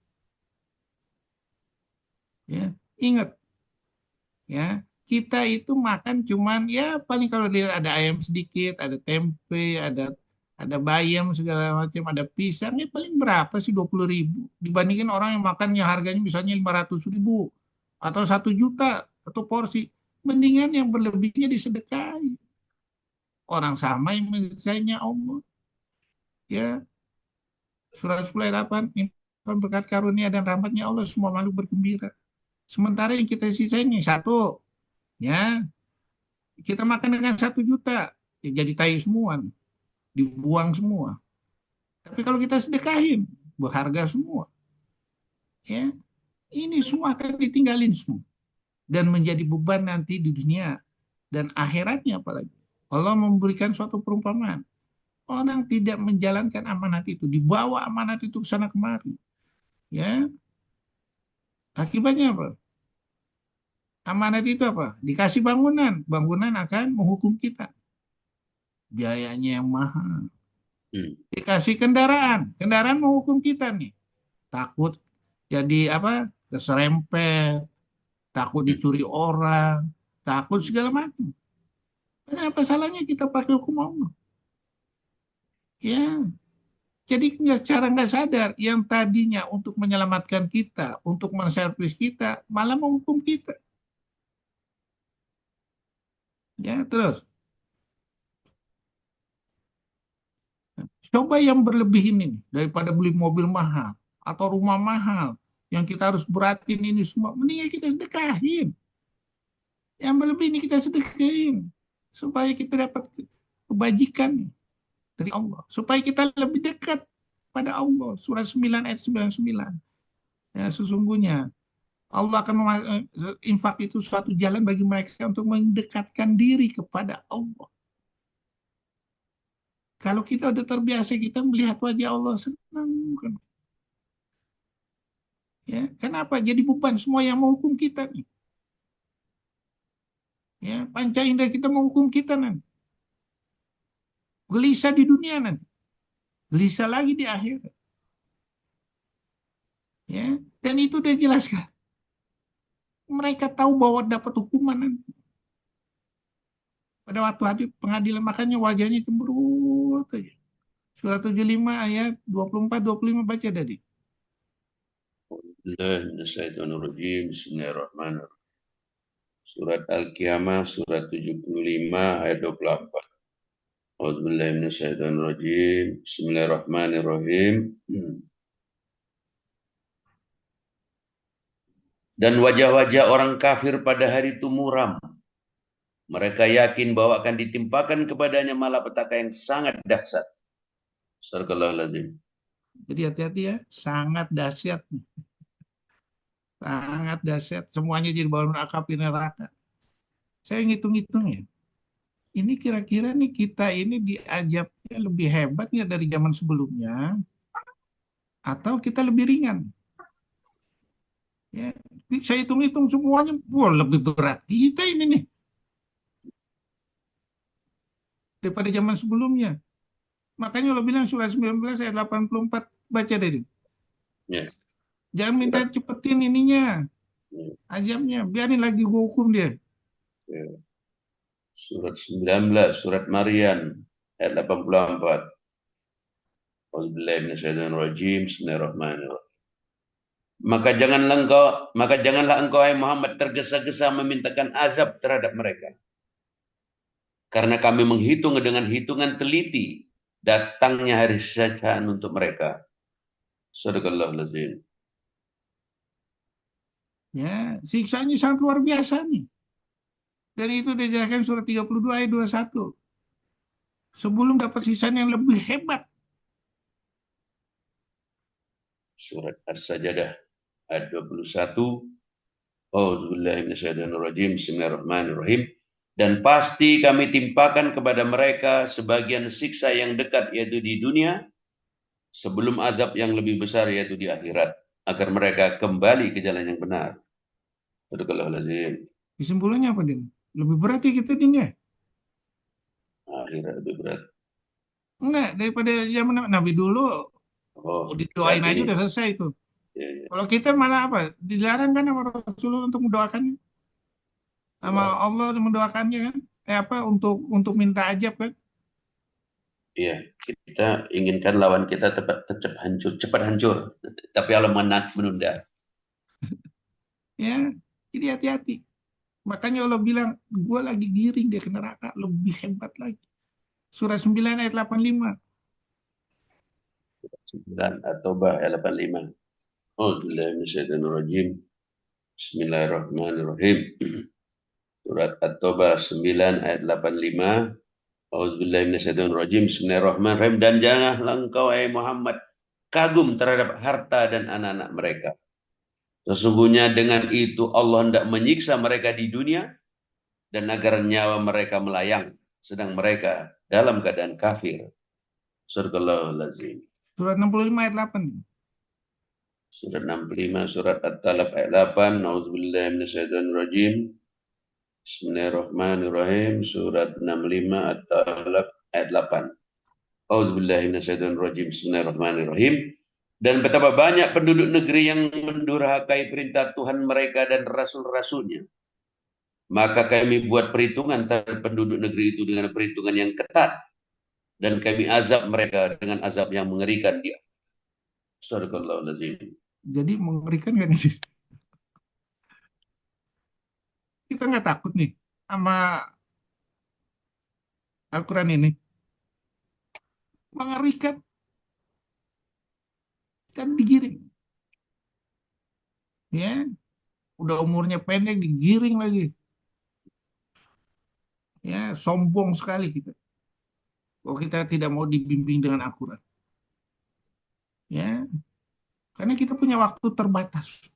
Ya, ingat, ya, kita itu makan cuman ya paling kalau dia ada ayam sedikit, ada tempe, ada bayam segala macam, ada pisang, ya paling berapa sih 20.000 dibandingin orang yang makannya harganya misalnya 500.000 atau 1 juta atau porsi. Mendingan yang berlebihnya disedekahi. Orang sama yang menyelesainya Allah. Ya, surah 10 ayat 8, berkat karunia dan rahmatnya Allah semua makhluk bergembira. Sementara yang kita sisain nih satu, ya kita makan dengan 1 juta, ya jadi tai semua, nih. Dibuang semua. Tapi kalau kita sedekahin, berharga semua. Ya, ini semua akan ditinggalin semua dan menjadi beban nanti di dunia dan akhiratnya apalagi. Allah memberikan suatu perumpamaan. Orang tidak menjalankan amanat itu, dibawa amanat itu ke sana kemari. Ya, akibatnya apa? Amanat itu apa? Dikasih bangunan, bangunan akan menghukum kita. Biayanya yang mahal. Dikasih kendaraan, kendaraan menghukum kita nih. Takut jadi apa? Keserempet, takut dicuri orang, takut segala macam. Kenapa salahnya kita pakai hukum Allah? Ya, jadi secara nggak sadar yang tadinya untuk menyelamatkan kita, untuk menservis kita, malah menghukum kita. Ya, terus coba yang berlebih ini daripada beli mobil mahal atau rumah mahal yang kita harus beratin ini semua, mendingan kita sedekahin. Yang berlebih ini kita sedekahin supaya kita dapat kebajikan dari Allah, supaya kita lebih dekat pada Allah. Surah 9 ayat 99. Ya, sesungguhnya Allah akan infak itu suatu jalan bagi mereka untuk mendekatkan diri kepada Allah. Kalau kita udah terbiasa kita melihat wajah Allah senang kan. Ya, kenapa? Jadi beban semua yang menghukum kita nih. Ya, panca indera kita menghukum kita nanti. Gelisah di dunia nanti. Gelisah lagi di akhirat. Ya, dan itu dia jelaskan. Mereka tahu bahwa dapat hukuman nanti. Pada waktu hari pengadilan, makanya wajahnya cemberut aja. Surah 75 ayat 24-25 baca tadi. Bismillahirrahmanirrahim. Surat Al-Qiyamah, surat 75 ayat 24. A'udzubillahiminasyaitonirrajim. Bismillahirrahmanirrahim. Dan wajah-wajah orang kafir pada hari itu muram. Mereka yakin bahwa akan ditimpakan kepadanya malapetaka yang sangat dahsyat. Sadaqallahul Jadi hati-hati ya, sangat dahsyat. Sangat dahsyat. Semuanya jadi bawaan api neraka. Saya ngitung-hitung ya. Ini kira-kira nih kita ini diajabnya lebih hebat nggak dari zaman sebelumnya? Atau kita lebih ringan? Ya, saya hitung-hitung semuanya, wah lebih berat kita ini nih daripada zaman sebelumnya. Makanya Allah bilang surah 19 ayat 84 baca tadi. Ya. Jangan minta cepetin ininya, Ya. ajabnya, biarin lagi gua hukum dia. Ya. Surat 19, surat Maryam ayat 84. A'udzubillahiminasyaitonirrajim. Bismillahirrahmanirrahim. Maka janganlah engkau hai Muhammad tergesa-gesa memintakan azab terhadap mereka. Karena kami menghitung dengan hitungan teliti datangnya hari siksaan untuk mereka. Shadaqallahul azim. Ya, siksanya sangat luar biasa nih. Dan itu dijelaskan surah 32 ayat 21. Sebelum dapat siksaan yang lebih hebat. Surat As-Sajdah ayat 21. A'udzubillahiminasyaitonirrajim. Bismillahirrahmanirrahim. Dan pasti kami timpakan kepada mereka sebagian siksa yang dekat yaitu di dunia sebelum azab yang lebih besar yaitu di akhirat agar mereka kembali ke jalan yang benar. Sadaqallahul Kesimpulannya apa dia? Lebih berat ya kita dunia. Akhirat lebih berat. Enggak, daripada zaman Nabi dulu Oh, didoain aja berarti udah selesai itu. ya, ya. Kalau kita malah apa? Dilarang kan sama Rasulullah untuk mendoakannya. Sama Ya. Allah mendoakannya kan. Apa untuk minta ajab kan. Iya, kita inginkan lawan kita cepat hancur, tapi Allah menunda. Ya, jadi hati-hati. Makanya Allah bilang, gue lagi giring dia ke neraka, lebih hebat lagi. Surah 9 ayat 85. 9 At-Taubah ayat 85. A'udzubillahiminasyaitonirrajim. Bismillahirrahmanirrahim. Surat At-Taubah 9 ayat 85. A'udzubillahiminasyaitonirrajim. Bismillahirrahmanirrahim. Dan janganlah engkau hai Muhammad kagum terhadap harta dan anak-anak mereka. Sesungguhnya dengan itu Allah hendak menyiksa mereka di dunia dan agar nyawa mereka melayang sedang mereka dalam keadaan kafir. Sadaqallahul azim. Surat 65 ayat 8. Surat 65, surat At-Talaq ayat 8. Nauzubillahi minasyaitonirrajim. Bismillahirrahmanirrahim. Surat 65 At-Talaq ayat 8. Auzubillahi minasyaitonirrajim. Bismillahirrahmanirrahim. Dan betapa banyak penduduk negeri yang mendurhakai perintah Tuhan mereka dan rasul-rasulnya. Maka kami buat perhitungan terhadap penduduk negeri itu dengan perhitungan yang ketat. Dan kami azab mereka dengan azab yang mengerikan dia. Sadaqallahul azim. Jadi mengerikan kan ini. Kita nggak takut nih sama Al-Quran ini. Mengerikan. Kan digiring. Ya, udah umurnya pendek digiring lagi. Ya, sombong sekali kita. Kalau kita tidak mau dibimbing dengan akurat. Ya, karena kita punya waktu terbatas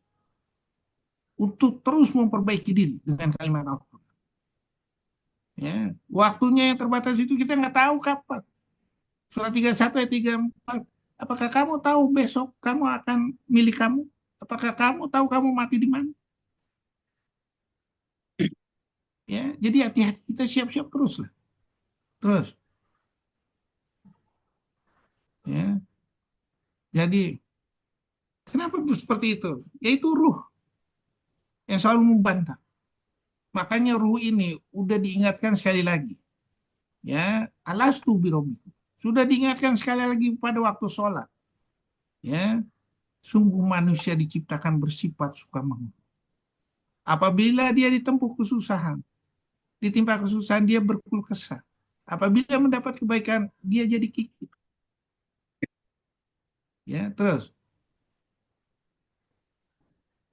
untuk terus memperbaiki diri dengan kalimat Al-Quran. Ya, waktunya yang terbatas itu kita nggak tahu kapan. Surah 31 ayat 34. Apakah kamu tahu besok kamu akan milik kamu? Apakah kamu tahu kamu mati di mana? Ya, jadi hati-hati, kita siap-siap terus lah. Terus, ya. Jadi kenapa seperti itu? Yaitu ruh yang selalu membantah. Makanya ruh ini udah diingatkan sekali lagi. Ya, alastu birabbikum. Sudah diingatkan sekali lagi pada waktu sholat. Ya, sungguh manusia diciptakan bersifat suka mengeluh. Apabila dia ditempuh kesusahan, ditimpa kesusahan, dia berkeluh kesah. Apabila mendapat kebaikan, dia jadi kikir. Ya, terus.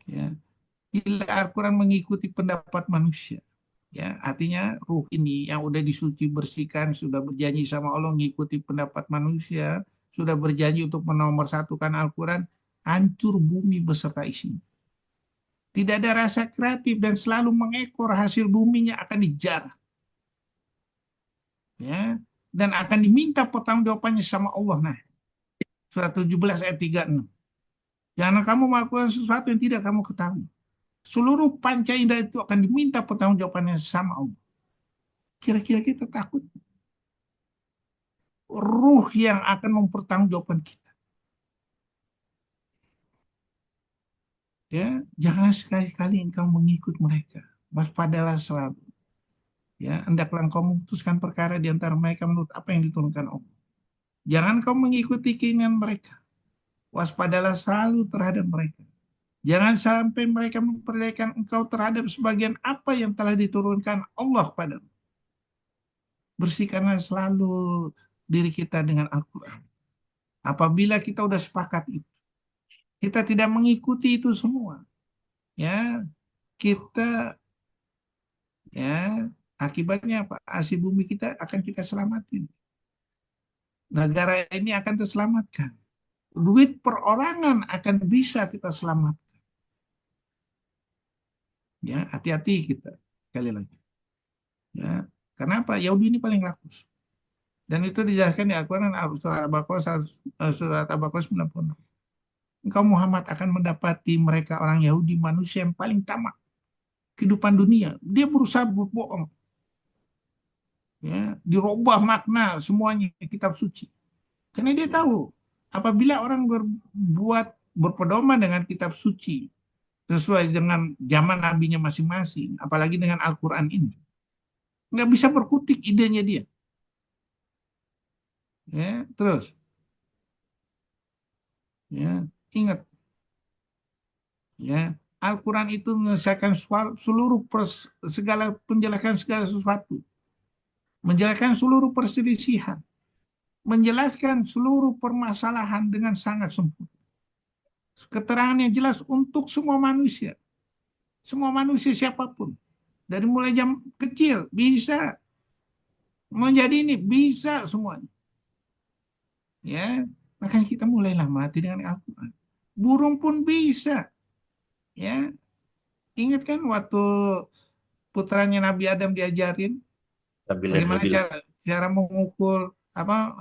Ya, bila Al-Quran mengikuti pendapat manusia, ya artinya ruh ini yang udah disuci bersihkan, sudah berjanji sama Allah mengikuti pendapat manusia, sudah berjanji untuk menomorsatukan Al-Quran, hancur bumi beserta isinya. Tidak ada rasa kreatif dan selalu mengekor, hasil buminya akan dijarah, ya, dan akan diminta pertanggungjawabannya sama Allah. Nah, surat 17 ayat 36. Jangan kamu melakukan sesuatu yang tidak kamu ketahui. Seluruh panca indera itu akan diminta pertanggungjawabannya sama Allah. Kira-kira kita takut? Ruh yang akan mempertanggungjawabkan kita. Ya, jangan sekali-kali engkau mengikut mereka. Waspadalah selalu. Ya, hendaklah engkau memutuskan perkara di antara mereka menurut apa yang diturunkan Allah. Jangan kau mengikuti keinginan mereka. Waspadalah selalu terhadap mereka. Jangan sampai mereka memperdayakan engkau terhadap sebagian apa yang telah diturunkan Allah padamu. Bersihkanlah selalu diri kita dengan Al-Quran. Apabila kita udah sepakat itu, kita tidak mengikuti itu semua, ya kita, ya akibatnya apa? Hasil bumi kita akan kita selamatin. Negara ini akan terselamatkan. Duit perorangan akan bisa kita selamatkan. Ya, hati-hati kita sekali lagi. Ya, kenapa? Yahudi ini paling rakus. Dan itu dijelaskan di Al-Quran surat Al-Baqarah 96. Engkau Muhammad akan mendapati mereka orang Yahudi manusia yang paling tamak kehidupan dunia. Dia berusaha berbohong. Ya, dirubah makna semuanya kitab suci. Karena dia tahu apabila orang berpedoman dengan kitab suci sesuai dengan zaman nabinya masing-masing, apalagi dengan Al-Quran ini, nggak bisa berkutik idenya dia. Ya, terus, ya ingat, ya Al-Quran itu menyelesaikan seluruh segala penjelasan segala sesuatu, menjelaskan seluruh perselisihan, menjelaskan seluruh permasalahan dengan sangat sempurna. Keterangan yang jelas untuk semua manusia siapapun, dari mulai jam kecil bisa menjadi ini bisa semuanya. Ya, makanya kita mulailah melatih dengan Al-Quran. Burung pun bisa. Ya, ingat kan waktu putranya Nabi Adam diajarin Kabil dan bagaimana Habil cara mengukur apa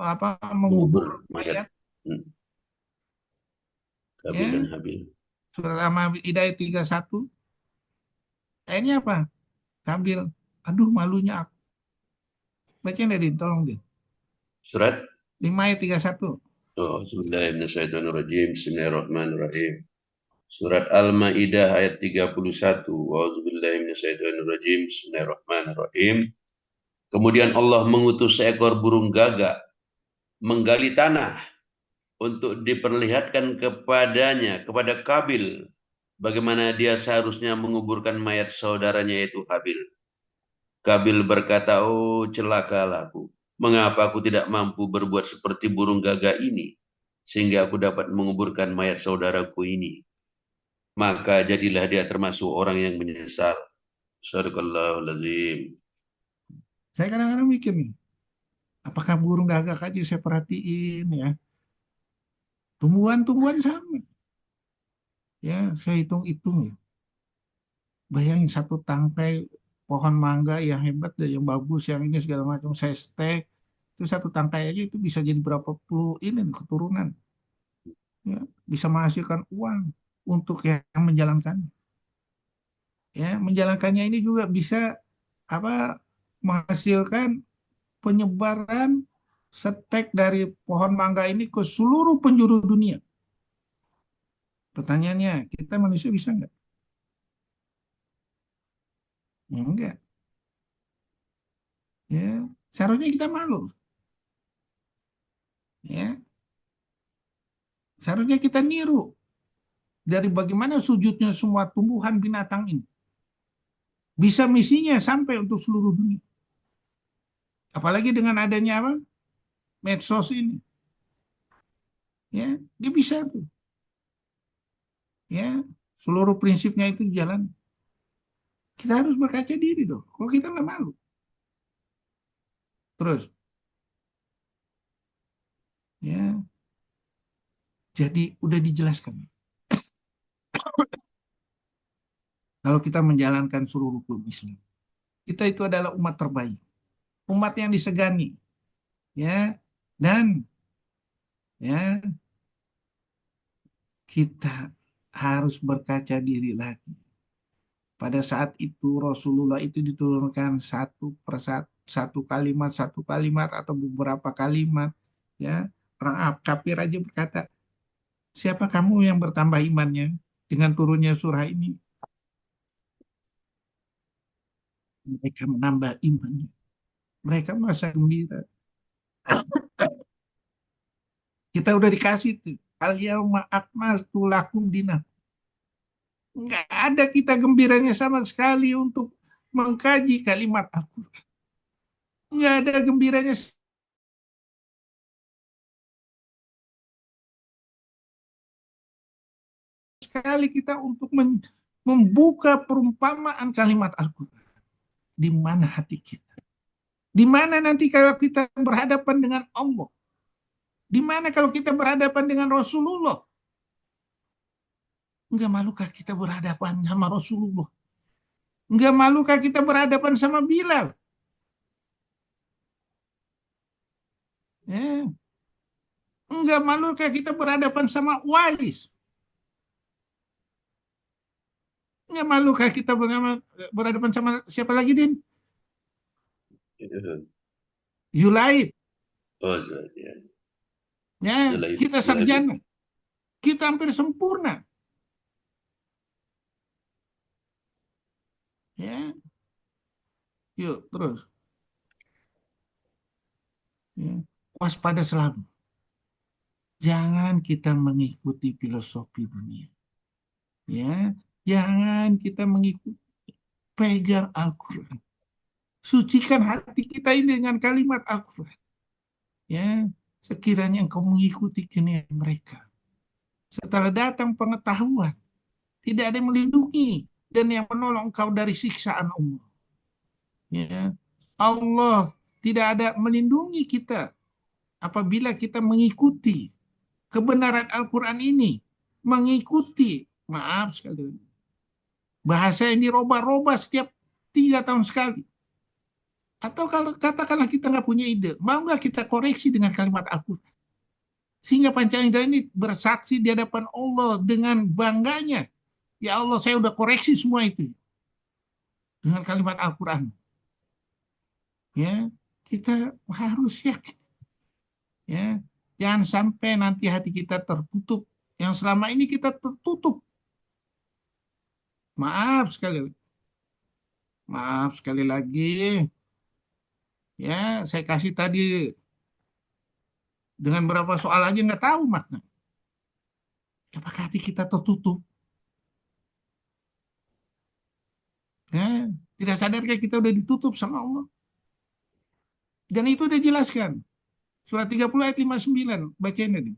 mengubur mengubur mayat. mayat, Kabil dan ya. Habil. Surat Al-Maidah 31. Ayatnya apa? Kabil, aduh malunya aku. Bacain dari tolong deh. Surat 5 ayat 31. Bismillahirrahmanirrahim. Surat Al-Maidah ayat 31. Bismillahirrahmanirrahim. Kemudian Allah mengutus seekor burung gagak menggali tanah untuk diperlihatkan kepada Kabil bagaimana dia seharusnya menguburkan mayat saudaranya yaitu Habil. Kabil berkata, "Oh, celakalah aku. Mengapa aku tidak mampu berbuat seperti burung gagak ini sehingga aku dapat menguburkan mayat saudaraku ini?" Maka jadilah dia termasuk orang yang menyesal. Sadaqallahul azim. Saya kadang-kadang mikir nih, apakah burung gagak aja saya perhatiin ya. Tumbuhan-tumbuhan sama. Ya, saya hitung-hitung ya. Bayangin satu tangkai pohon mangga yang hebat dan yang bagus, yang ini segala macam saya stek, itu satu tangkai aja itu bisa jadi berapa puluh ini keturunan. Ya, bisa menghasilkan uang untuk yang menjalankan. Ya, menjalankannya ini juga bisa apa menghasilkan penyebaran setek dari pohon mangga ini ke seluruh penjuru dunia. Pertanyaannya, kita manusia bisa nggak? Ya, enggak. Ya, seharusnya kita malu. Ya, seharusnya kita niru dari bagaimana sujudnya semua tumbuhan binatang ini. Bisa misinya sampai untuk seluruh dunia. Apalagi dengan adanya apa? Medsos ini. Ya, dia bisa tuh. Ya, seluruh prinsipnya itu jalan. Kita harus berkaca diri dong. Kalau kita nggak malu. Terus, ya, jadi udah dijelaskan. Kalau kita menjalankan seluruh rukun Islam, kita itu adalah umat terbaik, umat yang disegani, ya, dan ya kita harus berkaca diri lagi. Pada saat itu Rasulullah itu diturunkan satu kalimat atau beberapa kalimat, ya. Orang kafir aja berkata, siapa kamu yang bertambah imannya dengan turunnya surah ini? Mereka menambah imannya. Mereka merasa gembira. Kita udah dikasih tuh. Al-yawma akmaltu lakum dinakum. Nggak ada kita gembiranya sama sekali untuk mengkaji kalimat Al-Quran. Nggak ada gembiranya sekali kita untuk membuka perumpamaan kalimat Al-Quran. Di mana hati kita? Di mana nanti kalau kita berhadapan dengan Allah? Di mana kalau kita berhadapan dengan Rasulullah? Enggak malukah kita berhadapan sama Rasulullah? Enggak malukah kita berhadapan sama Bilal? Ya. Enggak malukah kita berhadapan sama Uwais? Enggak malukah kita berhadapan sama siapa lagi, Din? Yulaib. Oh, ya. Ya, kita sarjana. Kita hampir sempurna. Ya. Yuk, terus. Ya. Waspada selalu. Jangan kita mengikuti filosofi dunia. Ya, jangan kita mengikuti, pegang Al-Quran. Sucikan hati kita ini dengan kalimat Al-Quran. Ya, sekiranya engkau mengikuti keinginan mereka. Setelah datang pengetahuan, tidak ada yang melindungi dan yang menolong engkau dari siksaan Allah. Ya, Allah tidak ada melindungi kita apabila kita mengikuti kebenaran Al-Quran ini, mengikuti, maaf sekali, bahasa yang dirubah-rubah setiap 3 tahun sekali. Atau kalau katakanlah kita nggak punya ide, mau nggak kita koreksi dengan kalimat Al-Quran? Sehingga Panca-Indera ini bersaksi di hadapan Allah dengan bangganya. Ya Allah, saya udah koreksi semua itu dengan kalimat Al-Quran. Ya, kita harus yakin. Ya, jangan sampai nanti hati kita tertutup. Yang selama ini kita tertutup. Maaf sekali. Maaf sekali lagi. Ya, saya kasih tadi dengan berapa soal aja nggak tahu makna. Apakah hati kita tertutup? Ya, tidak sadarkah kita udah ditutup sama Allah? Dan itu udah jelaskan. Surat 30 ayat 59. Bacain tadi.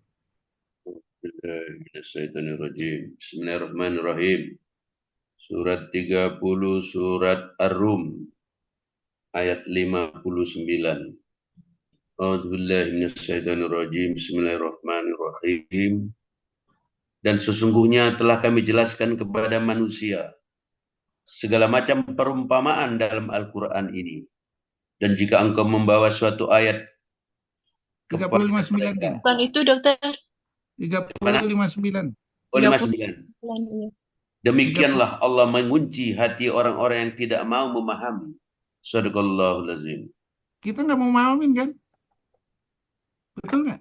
Bismillahirrahmanirrahim. Surat 30, surat Ar-Rum, ayat 59. A'udzubillahiminasyaitonirrajim. Bismillahirrahmanirrahim. Dan sesungguhnya telah kami jelaskan kepada manusia segala macam perumpamaan dalam Al-Quran ini. Dan jika engkau membawa suatu ayat 30 kepada 59 mereka, Din. Bukan itu, dokter. 30 59. oh, 59. 59. Demikianlah Allah mengunci hati orang-orang yang tidak mau memahami, Sadaqallahul azim. Kita nggak mau memahamin kan? Betul nggak?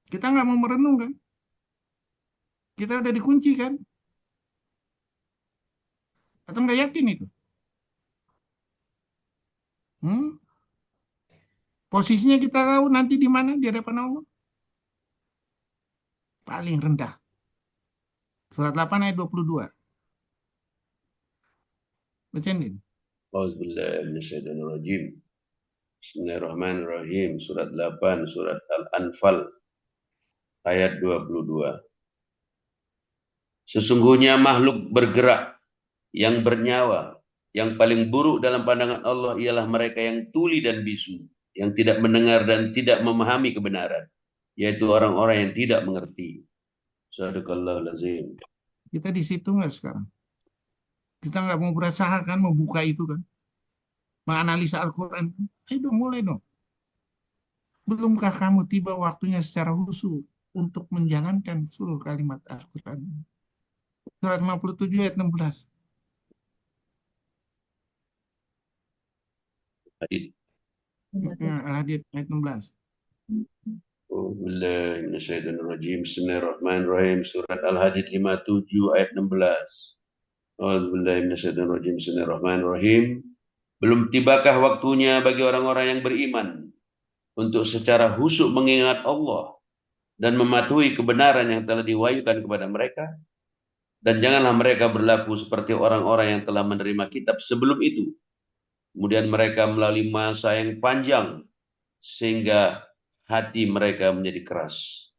Kita nggak mau merenung kan? Kita udah dikunci kan? Atau nggak yakin itu? Hmm? Posisinya kita tahu nanti di mana di hadapan Allah? Paling rendah. Surat 8 ayat 22. Bacain ini. Auzubillahi minasyaitonir rajim. Bismillahirrahmanirrahim. Surat 8, surat Al-Anfal ayat 22. Sesungguhnya makhluk bergerak yang bernyawa, yang paling buruk dalam pandangan Allah ialah mereka yang tuli dan bisu, yang tidak mendengar dan tidak memahami kebenaran, yaitu orang-orang yang tidak mengerti. Sadaqallahul azim. Kita di situ nggak sekarang? Kita nggak mau berusaha kan membuka itu kan? Menganalisa Al-Quran. Ayo dong, mulai dong. Belumkah kamu tiba waktunya secara khusyuk untuk menjalankan seluruh kalimat Al-Quran? Surat 57 ayat 16. Hadid. Ya, Al-Hadid ayat 16. Auzubillahi minasyaitonir rajim. Bismillahirrahmanirrahim. Surat Al-Hadid 57 ayat 16. Auzubillahi minasyaitonir rajim. Bismillahirrahmanirrahim. Belum tibakah waktunya bagi orang-orang yang beriman untuk secara khusyuk mengingat Allah dan mematuhi kebenaran yang telah diwahyukan kepada mereka? Dan janganlah mereka berlaku seperti orang-orang yang telah menerima kitab sebelum itu. Kemudian mereka melalui masa yang panjang sehingga hati mereka menjadi keras.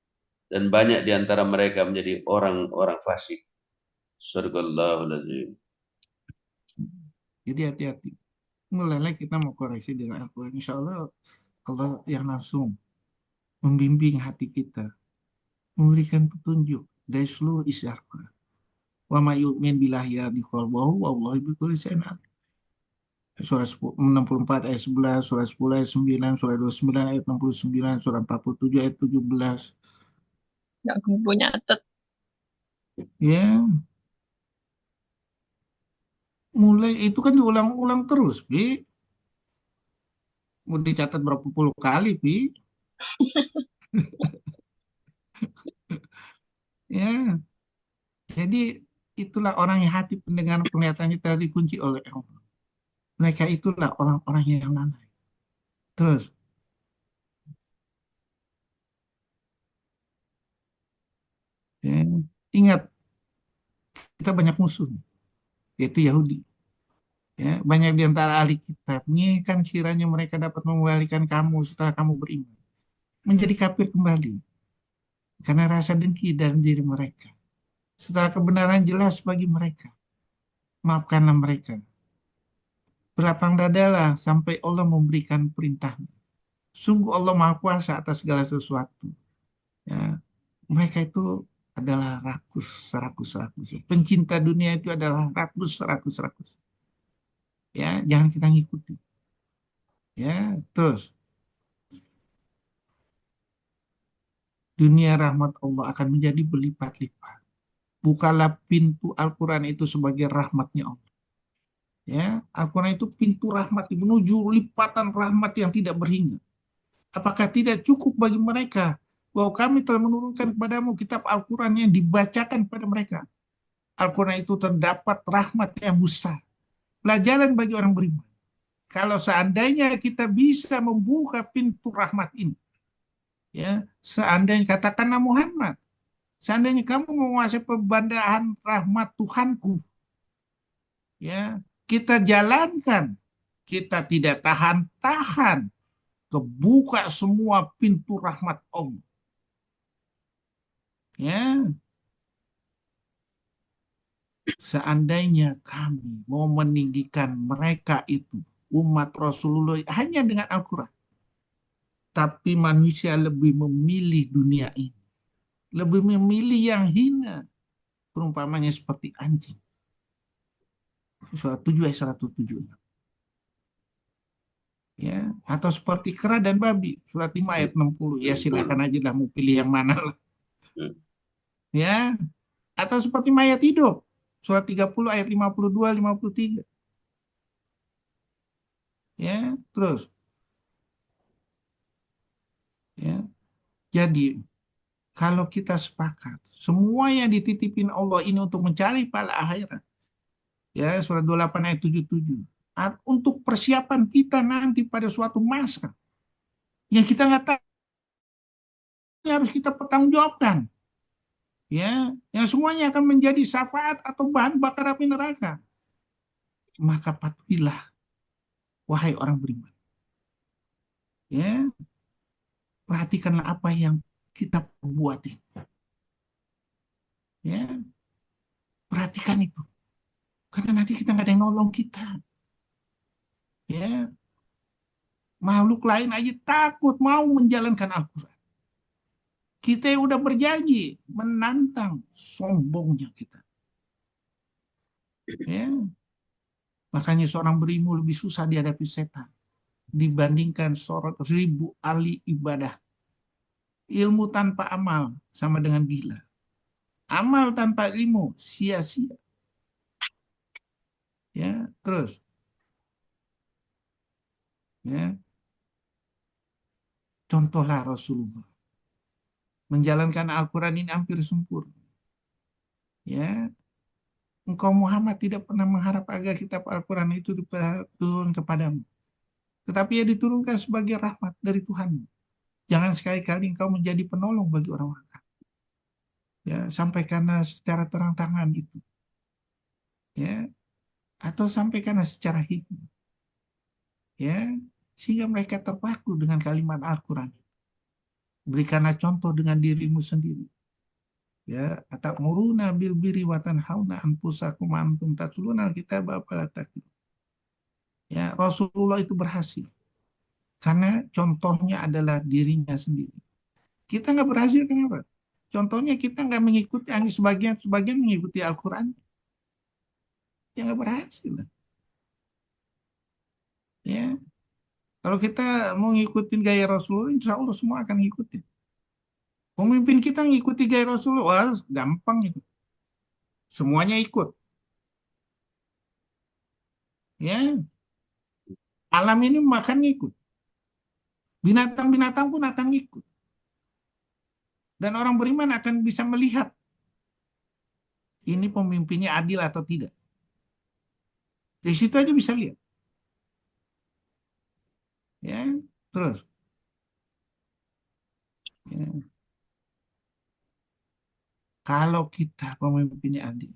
Dan banyak di antara mereka menjadi orang-orang fasik. Sadaqallahul azim. Jadi hati-hati. Mulailah kita mau koreksi dengan Al-Quran. Insya Allah Allah yang langsung membimbing hati kita, memberikan petunjuk dari seluruh isi Al-Quran. Wa ma yu'min billahi yahdi qalbahu wallahu bikulli syai'in alim. Surah 64 ayat 11, surah 10 ayat 9, surah 29 ayat 69, surah 47 ayat 17. Nggak punya nyatet. Ya, mulai itu kan diulang-ulang terus, Pi. Mau dicatat berapa puluh kali, Pi. Ya, jadi itulah orang yang hati pendengaran penglihatannya telah dikunci oleh Allah. Mereka itulah orang-orang yang lalai. Terus, ya, ingat kita banyak musuh, yaitu Yahudi. Ya, banyak di antara ahli kitab. Ini kan kiranya mereka dapat mengembalikan kamu setelah kamu beriman. Menjadi kafir kembali. Karena rasa dengki dalam diri mereka. Setelah kebenaran jelas bagi mereka. Maafkanlah mereka. Berlapang dadalah sampai Allah memberikan perintah. Sungguh Allah Maha Kuasa atas segala sesuatu. Ya, mereka itu adalah rakus. Pencinta dunia itu adalah rakus. Ya, jangan kita ngikuti. Ya, terus dunia rahmat Allah akan menjadi berlipat-lipat. Bukalah pintu Al-Quran itu sebagai rahmatnya Allah. Ya, Al-Quran itu pintu rahmat menuju lipatan rahmat yang tidak berhingga. Apakah tidak cukup bagi mereka bahwa kami telah menurunkan kepadamu kitab Al-Quran yang dibacakan kepada mereka? Al-Quran itu terdapat rahmat yang besar. Pelajaran bagi orang beriman. Kalau seandainya kita bisa membuka pintu rahmat ini, ya, seandainya katakanlah Muhammad, seandainya kamu menguasai pembandaan rahmat Tuhanku, ya, kita jalankan, kita tidak tahan-tahan, kebuka semua pintu rahmat Allah. Ya, seandainya kami mau meninggikan mereka itu, umat Rasulullah hanya dengan Al-Quran, tapi manusia lebih memilih dunia ini, lebih memilih yang hina, perumpamannya seperti anjing. Surat 7 ayat 107. Ya, atau seperti kera dan babi, surat 5 ayat 60. Ya silakan aja lah mau pilih yang mana lah. Ya, atau seperti mayat hidup, surat 30 ayat 52 53. Ya, terus ya. Jadi kalau kita sepakat semua yang dititipin Allah ini untuk mencari pahala akhirat, ya surat 28 ayat 77, untuk persiapan kita nanti pada suatu masa yang kita nggak tahu, yang harus kita pertanggungjawabkan, ya, yang semuanya akan menjadi syafaat atau bahan bakar api neraka. Maka patuhilah, wahai orang beriman, ya, perhatikanlah apa yang kita buat ini, ya, perhatikan itu, karena nanti kita nggak ada yang nolong kita, ya, makhluk lain aja takut mau menjalankan Al-Quran. Kita yang udah berjanji menantang sombongnya kita, ya, makanya seorang berilmu lebih susah dihadapi setan dibandingkan seorang 1000 ahli ibadah. Ilmu tanpa amal sama dengan gila. Amal tanpa ilmu sia-sia. Ya, terus ya, contohlah Rasulullah menjalankan Al-Quran ini hampir sempurna. Ya, engkau Muhammad tidak pernah mengharap agar kitab Al-Quran itu turun kepadamu, tetapi ia diturunkan sebagai rahmat dari Tuhan. Jangan sekali-kali engkau menjadi penolong bagi orang-orang. Ya, sampaikanlah secara terang-terangan itu. Ya, atau sampaikanlah secara hikmah. Ya, sehingga mereka terpaku dengan kalimat Al-Quran. Berikanlah contoh dengan dirimu sendiri. Ya, atamuruna bil birri wa tanhauna anfusakum antum tatluna alkitab afala taqilun. Ya, Rasulullah itu berhasil karena contohnya adalah dirinya sendiri. Kita nggak berhasil kenapa? Contohnya kita nggak mengikuti, hanya sebagian mengikuti Al-Quran. Ya nggak berhasil. Ya, kalau kita mau ngikutin gaya Rasulullah, insya Allah semua akan ngikutin. Pemimpin kita ngikuti gaya Rasulullah, wah gampang itu. Semuanya ikut. Ya, alam ini makan ngikut. Binatang-binatang pun akan ngikut. Dan orang beriman akan bisa melihat ini pemimpinnya adil atau tidak. Di situ aja bisa lihat. Ya, terus. Ya. Kalau kita pemimpinnya adil,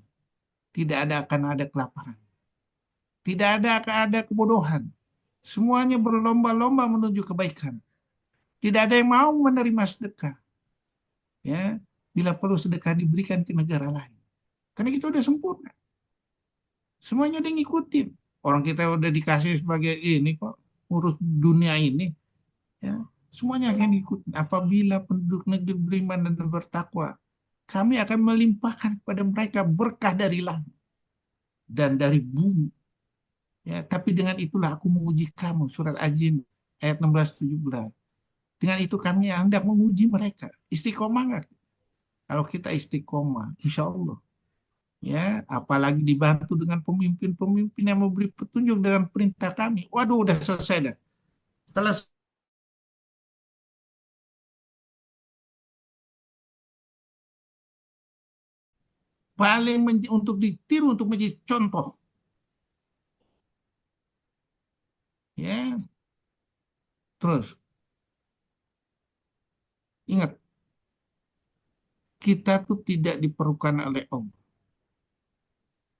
tidak akan ada kelaparan. Tidak akan ada kebodohan. Semuanya berlomba-lomba menuju kebaikan. Tidak ada yang mau menerima sedekah. Ya, bila perlu sedekah diberikan ke negara lain. Karena kita udah sempurna. Semuanya udah ngikutin. Orang kita udah dikasih sebagai ini kok, urus dunia ini. Ya, semuanya akan ngikutin. Apabila penduduk negeri beriman dan bertakwa, kami akan melimpahkan kepada mereka berkah dari langit dan dari bumi. Ya, tapi dengan itulah aku menguji kamu. Surat Al-Jin ayat 16-17. Dengan itu kami hendak menguji mereka. Istiqomah nggak? Kalau kita istiqomah, insya Allah. Ya, apalagi dibantu dengan pemimpin-pemimpin yang memberi petunjuk dengan perintah kami. Waduh, udah selesai dah. Selesai. Paling untuk ditiru, untuk menjadi contoh. Ya, terus ingat, kita tuh tidak diperlukan oleh Allah.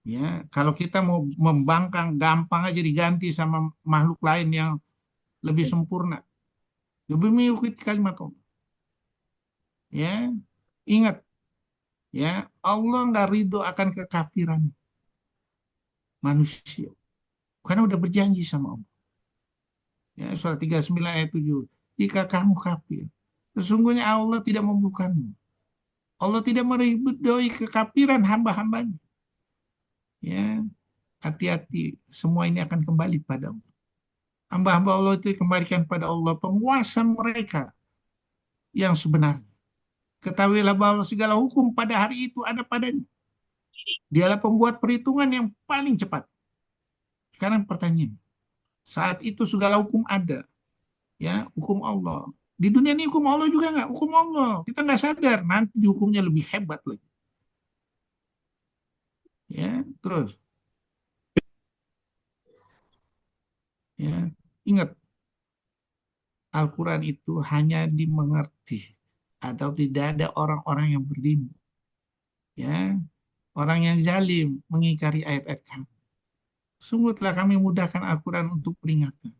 Ya, kalau kita mau membangkang, gampang aja diganti sama makhluk lain yang lebih sempurna. Lebih mengikuti kalimat Allah. Ya, ingat, ya Allah nggak ridho akan kekafiran manusia, karena udah berjanji sama Allah. Ya, surat 39 ayat 7. Jika kamu kafir, sesungguhnya Allah tidak membukanmu. Allah tidak meridhoi kekafiran hamba-hambanya. Ya, hati-hati, semua ini akan kembali pada Allah. Hamba-hamba Allah itu dikembalikan pada Allah, penguasa mereka yang sebenarnya. Ketahuilah bahwa segala hukum pada hari itu ada padanya. Dialah pembuat perhitungan yang paling cepat. Sekarang pertanyaan, Saat itu segala hukum ada, ya hukum Allah. Di dunia ini hukum Allah juga nggak, hukum Allah. Kita nggak sadar, nanti hukumnya lebih hebat lagi. Ya, terus, ya ingat Al-Quran itu hanya dimengerti atau tidak ada orang-orang yang beriman, ya orang yang zalim mengingkari ayat-ayat kami. Sungguh telah kami mudahkan Al-Quran untuk peringatan.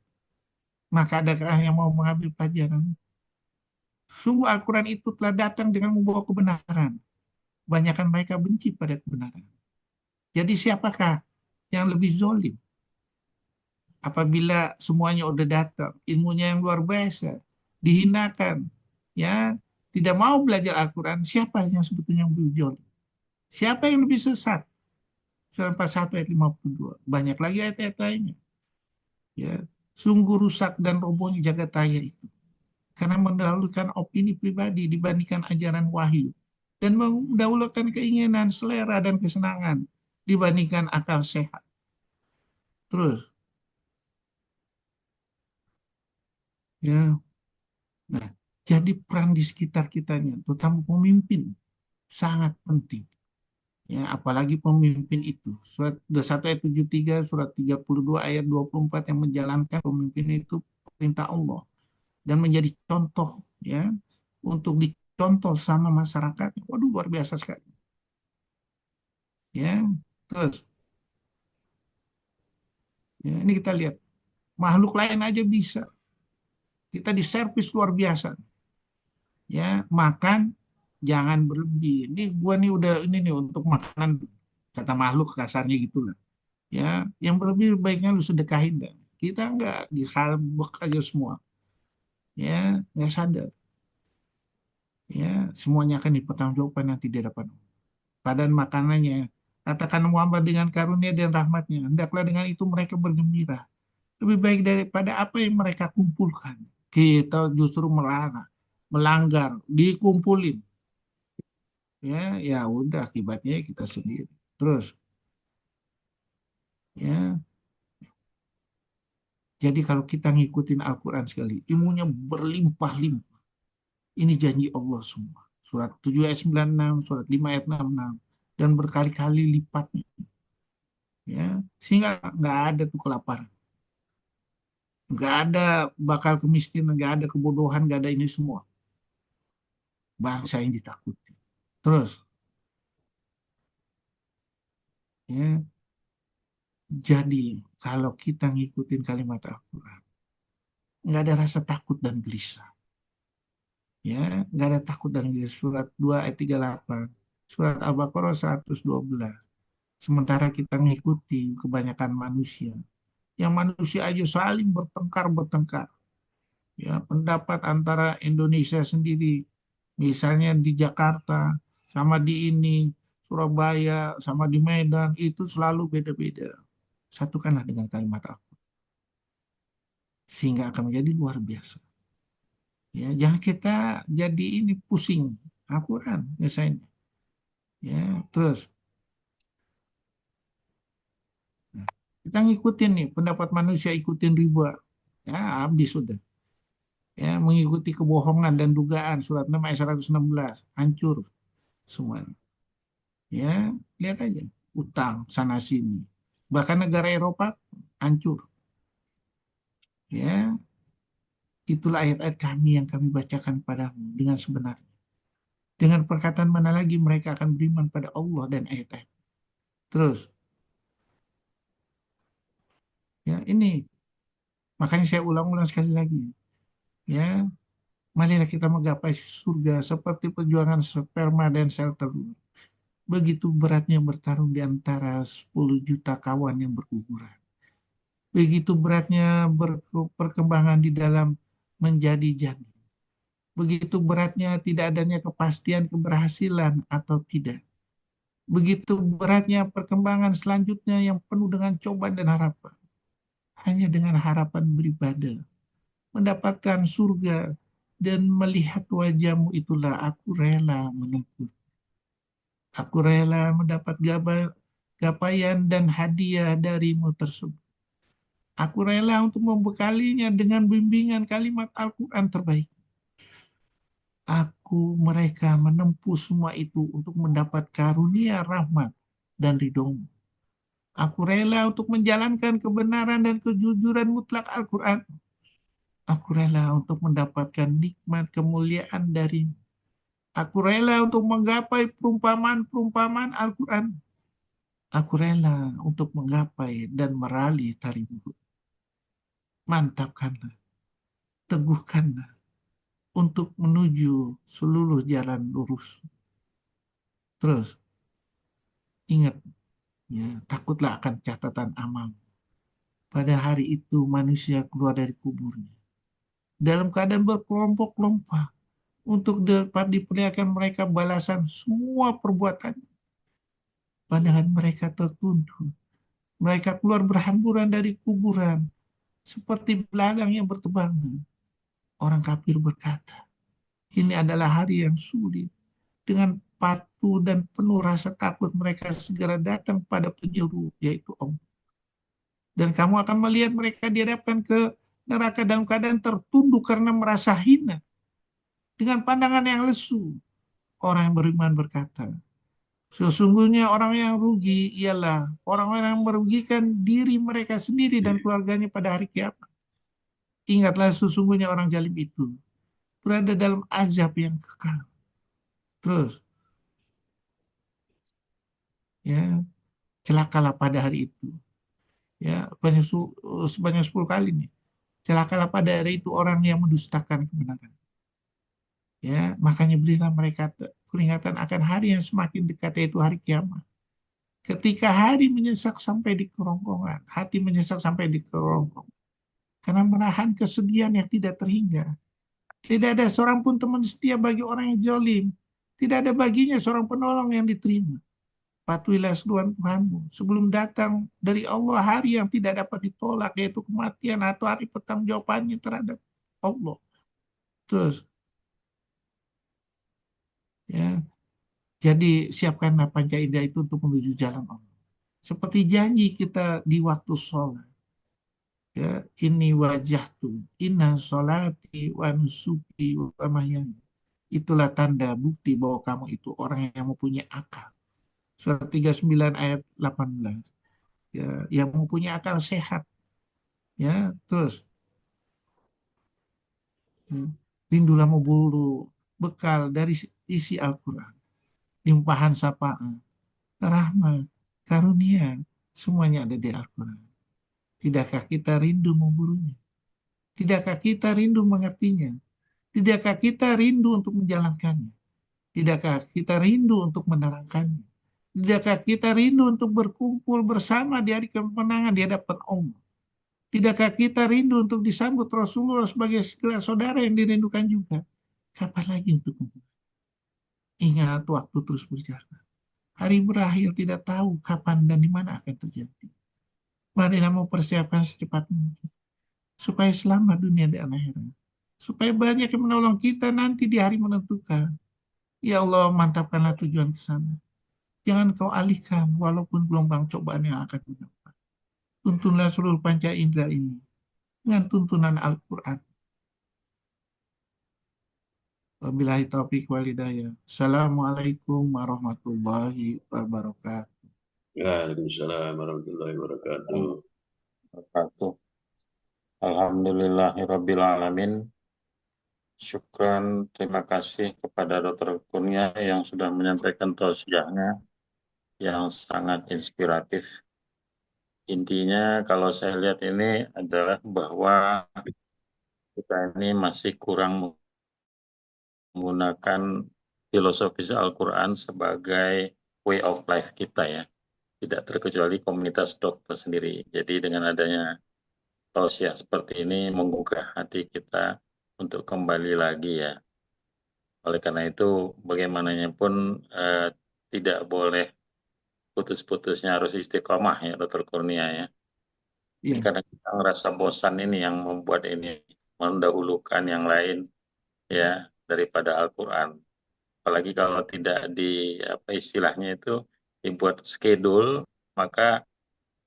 Maka adakah yang mau mengambil pelajaran? Sungguh Al-Quran itu telah datang dengan membawa kebenaran. Banyakan mereka benci pada kebenaran. Jadi siapakah yang lebih zolim? Apabila semuanya udah datang, ilmunya yang luar biasa, dihinakan, ya tidak mau belajar Al-Quran, siapa yang sebetulnya yang lebih zolim? Siapa yang lebih sesat? Surah 41 ayat 52. Banyak lagi ayat-ayat lainnya. Ya, sungguh rusak dan robohnya jagat raya itu. Karena mendahulukan opini pribadi dibandingkan ajaran wahyu. Dan mendahulukan keinginan, selera, dan kesenangan dibandingkan akal sehat. Terus, ya, nah, jadi peran di sekitar kitanya, terutama pemimpin, sangat penting. Ya, apalagi pemimpin itu. Surat 21 ayat 73, surat 32 ayat 24 yang menjalankan pemimpin itu perintah Allah dan menjadi contoh, ya untuk dicontoh sama masyarakat. Waduh, luar biasa sekali. Ya, terus ya, ini kita lihat makhluk lain aja bisa. Kita diservis luar biasa. Ya, makan jangan berlebih. Ini gua nih udah ini nih untuk makanan kata makhluk kasarnya gitulah. Ya, yang berlebih baiknya lu sedekahin dah. Kita enggak dihalbek aja semua. Ya, nggak sadar. Ya, semuanya akan dipertanggungjawabkan nanti di hadapan Allah. Padan makanannya. Katakan Muhammad dengan karunia dan rahmatnya. Hendaklah dengan itu mereka bergembira. Lebih baik daripada apa yang mereka kumpulkan. Kita justru melarang, melanggar, dikumpulin. Ya, ya udah akibatnya kita sendiri. Terus, ya. Jadi kalau kita ngikutin Al-Quran sekali, ilmunya berlimpah-limpah. Ini janji Allah semua. Surat 7 ayat 96, surat 5 ayat 66. Dan berkali-kali lipatnya. Ya, sehingga nggak ada tuh kelaparan. Nggak ada bakal kemiskinan, nggak ada kebodohan, nggak ada ini semua. Bangsa yang ditakuti. Terus, ya, jadi kalau kita ngikutin kalimat Al-Quran, nggak ada rasa takut dan gelisah. Ya, nggak ada takut dan gelisah. Surat 2 ayat 38, surat Al-Baqarah 112. Sementara kita ngikuti kebanyakan manusia. Yang manusia aja saling bertengkar-bertengkar. Ya, pendapat antara Indonesia sendiri, misalnya di Jakarta, sama di ini, Surabaya, sama di Medan, itu selalu beda-beda. Satukanlah dengan kalimat aku. Sehingga akan menjadi luar biasa. Ya, jangan kita jadi ini pusing. Al-Quran biasanya. Ya, terus nah, kita ngikutin nih pendapat manusia ikutin riba. Ya, habis sudah. Ya, mengikuti kebohongan dan dugaan surat 6 ayat 116 hancur semuanya. Ya, lihat aja utang sana sini. Bahkan negara Eropa hancur. Ya, itulah ayat-ayat kami yang kami bacakan padamu dengan sebenarnya. Dengan perkataan mana lagi mereka akan beriman pada Allah dan ayat-ayat. Terus, ya ini makanya saya ulang-ulang sekali lagi. Ya, marilah kita menggapai surga seperti perjuangan sperma dan sel telur. Begitu beratnya bertarung di antara 10 juta kawan yang berguguran. Begitu beratnya perkembangan di dalam menjadi janin. Begitu beratnya tidak adanya kepastian keberhasilan atau tidak. Begitu beratnya perkembangan selanjutnya yang penuh dengan cobaan dan harapan. Hanya dengan harapan beribadah, mendapatkan surga, dan melihat wajahmu itulah aku rela menempuh. Aku rela mendapat gapaian dan hadiah darimu tersebut. Aku rela untuk membekalinya dengan bimbingan kalimat Al-Quran terbaik. Mereka menempuh semua itu untuk mendapat karunia rahmat dan ridhomu. Aku rela untuk menjalankan kebenaran dan kejujuran mutlak Al-Quran. Aku rela untuk mendapatkan nikmat kemuliaan darimu. Aku rela untuk menggapai perumpamaan-perumpamaan Al-Quran. Aku rela untuk menggapai dan meraih tarimu. Mantapkanlah, teguhkanlah untuk menuju seluruh jalan lurus. Terus, ingat, ya, takutlah akan catatan amal. Pada hari itu manusia keluar dari kuburnya dalam keadaan berkelompok-kelompok untuk dapat diperlihatkan mereka balasan semua perbuatan. Padahal mereka tertunduk. Mereka keluar berhamburan dari kuburan seperti belalang yang bertebangan. Orang kafir berkata, ini adalah hari yang sulit. Dengan patuh dan penuh rasa takut mereka segera datang pada penjuru, yaitu Allah. Dan kamu akan melihat mereka dihadapkan ke neraka dalam keadaan tertunduk karena merasa hina. Dengan pandangan yang lesu, orang yang beriman berkata, sesungguhnya orang yang rugi ialah orang-orang yang merugikan diri mereka sendiri dan keluarganya pada hari kiamat. Ingatlah sesungguhnya orang zalim itu berada dalam azab yang kekal. Terus, ya, celakalah pada hari itu. Ya, sebanyak 10 kali nih. Celakalah pada hari itu orang yang mendustakan kebenaran. Ya, makanya berilah mereka peringatan akan hari yang semakin dekat, yaitu hari kiamat. Ketika hari menyesak sampai di kerongkongan, hati menyesak sampai di kerongkongan, karena menahan kesedihan yang tidak terhingga. Tidak ada seorang pun teman setia bagi orang yang zalim. Tidak ada baginya seorang penolong yang diterima. Patuhilah seruan Tuhanmu sebelum datang dari Allah hari yang tidak dapat ditolak, yaitu kematian atau hari pertanggungjawabannya terhadap Allah. Terus, ya, jadi siapkanlah panca indera itu untuk menuju jalan Allah. Seperti janji kita di waktu sholat. Ya, ini wajah tuh, inna sholati wa nusuki wa mahyaya. Itulah tanda bukti bahwa kamu itu orang yang mempunyai akal. Surat 39 ayat 18. Ya, yang mempunyai akal sehat. Ya, terus, rindulah memburu bekal dari isi Al-Quran. Limpahan sapaan, rahmat, karunia, semuanya ada di Al-Quran. Tidakkah kita rindu memburunya? Tidakkah kita rindu mengertinya? Tidakkah kita rindu untuk menjalankannya? Tidakkah kita rindu untuk menerangkannya? Tidakkah kita rindu untuk berkumpul bersama di hari kemenangan di hadapan Allah? Tidakkah kita rindu untuk disambut Rasulullah sebagai segala saudara yang dirindukan juga? Kapan lagi untuk ingat waktu terus berjalan. Hari berakhir tidak tahu kapan dan di mana akan terjadi. Marilah mempersiapkan secepat mungkin supaya selamat dunia dan akhirat. Supaya banyak yang menolong kita nanti di hari menentukan. Ya Allah, mantapkanlah tujuan ke sana. Jangan kau alihkan walaupun gelombang cobaan yang akan menimpa. Tuntunlah seluruh panca indera ini dengan tuntunan Al-Quran. Wabillahi taufiq wal hidayah. Assalamualaikum warahmatullahi wabarakatuh. Waalaikumsalam warahmatullahi wabarakatuh. Wabarakatuh. Alhamdulillahirabbil alamin. Syukran, terima kasih kepada Dr. Kurnia yang sudah menyampaikan tausiahnya yang sangat inspiratif. Intinya kalau saya lihat ini adalah bahwa kita ini masih kurang menggunakan filosofis Al-Quran sebagai way of life kita ya. Tidak terkecuali komunitas dokter sendiri. Jadi dengan adanya tausiah seperti ini menggugah hati kita untuk kembali lagi ya. Oleh karena itu bagaimananya pun tidak boleh putus-putusnya harus istiqomah ya Dr. Kurnia ya. Jadi Ya, kadang kita ngerasa bosan ini yang membuat ini mendahulukan yang lain ya daripada Al-Quran. Apalagi kalau tidak di apa istilahnya itu dibuat schedule, maka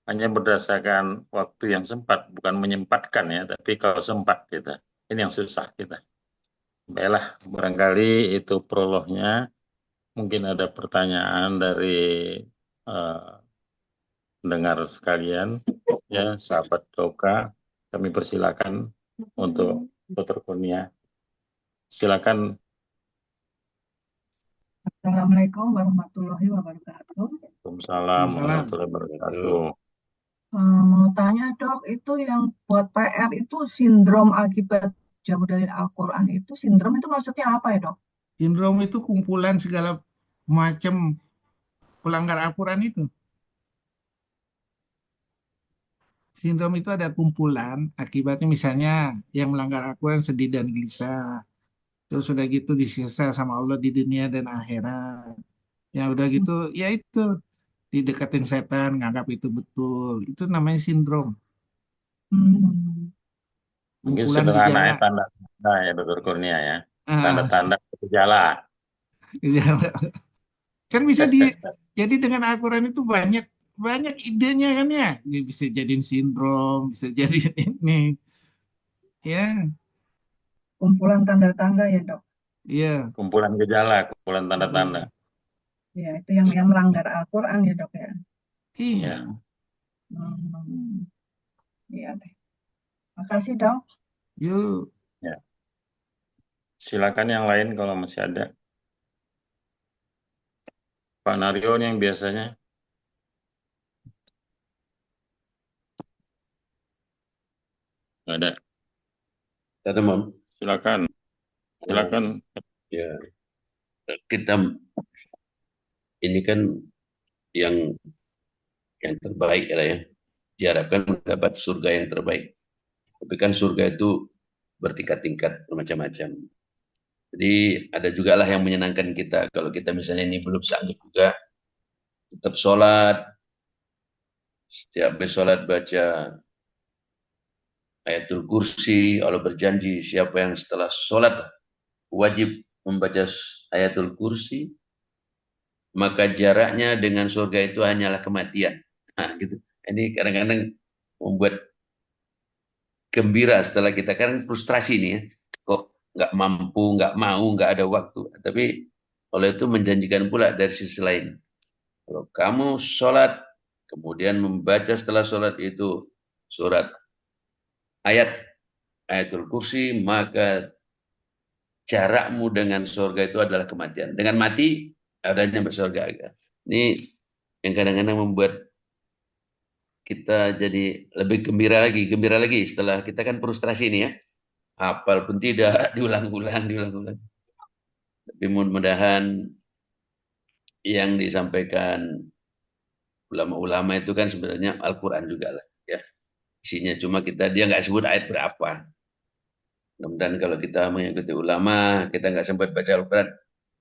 hanya berdasarkan waktu yang sempat, bukan menyempatkan ya, tapi kalau sempat kita. Ini yang susah kita. Baiklah, barangkali itu prolognya. Mungkin ada pertanyaan dari eh, pendengar sekalian, ya, sahabat Doka. Kami persilakan untuk Dr. Kurnia. Silakan. Assalamualaikum warahmatullahi wabarakatuh. Waalaikumsalam warahmatullahi wabarakatuh. Mau tanya dok, itu yang buat PR itu sindrom akibat jauh dari Al-Quran itu, sindrom itu maksudnya apa ya dok? Sindrom itu kumpulan segala macam pelanggar Al-Quran itu. Sindrom itu ada kumpulan, akibatnya misalnya yang melanggar Al-Quran sedih dan gelisah. Terus udah gitu disiksa sama Allah di dunia dan akhirat. Yang udah gitu, ya itu didekatin setan, nganggap itu betul. Itu namanya sindrom. Hmm. Mungkin Kumpulan sederhana ya, gejala. tanda-tanda ya Dr. Kurnia ya. Ah, Tanda-tanda gejala. gejala. Kan bisa jadi dengan Al-Quran itu banyak banyak idenya kan ya. Dia bisa jadiin sindrom, bisa jadiin ini. Ya, Kumpulan tanda-tanda ya dok? iya. Kumpulan gejala, kumpulan tanda-tanda. Ya itu yang melanggar Al-Quran ya dok ya? Iya. Ya. Hmm. Iya deh. Makasih dok. Yuk. Ya. Silakan yang lain kalau masih ada. Pak Naryo yang biasanya. Nggak ada. Kata Mam, Silakan. Silakan. ya kita ini kan yang terbaik ya, diharapkan mendapat surga yang terbaik. Tapi kan surga itu bertingkat-tingkat bermacam-macam. Jadi ada juga lah yang menyenangkan kita. Kalau kita misalnya ini belum sanggup juga, tetap sholat. Setiap habis sholat baca ayatul kursi. Allah berjanji siapa yang setelah sholat wajib membaca ayatul kursi, maka jaraknya dengan surga itu hanyalah kematian. Nah, gitu. Ini kadang-kadang membuat gembira setelah kita kan frustrasi nih ya. Kok nggak mampu, nggak mau, nggak ada waktu. Tapi oleh itu menjanjikan pula dari sisi lain. Kalau kamu sholat, kemudian membaca setelah sholat itu surat ayatul kursi, maka jarakmu dengan surga itu adalah kematian. Dengan mati, adanya bersurga. Ini yang kadang-kadang membuat kita jadi lebih gembira lagi setelah kita kan frustrasi ini ya. Hafal pun tidak, diulang-ulang, diulang-ulang. Tapi mudah-mudahan yang disampaikan ulama-ulama itu kan sebenarnya Al-Quran juga lah. Ya. Isinya cuma dia nggak sebut ayat berapa. Mudah-mudahan kalau kita mengikuti ulama, kita nggak sempat baca Al-Quran.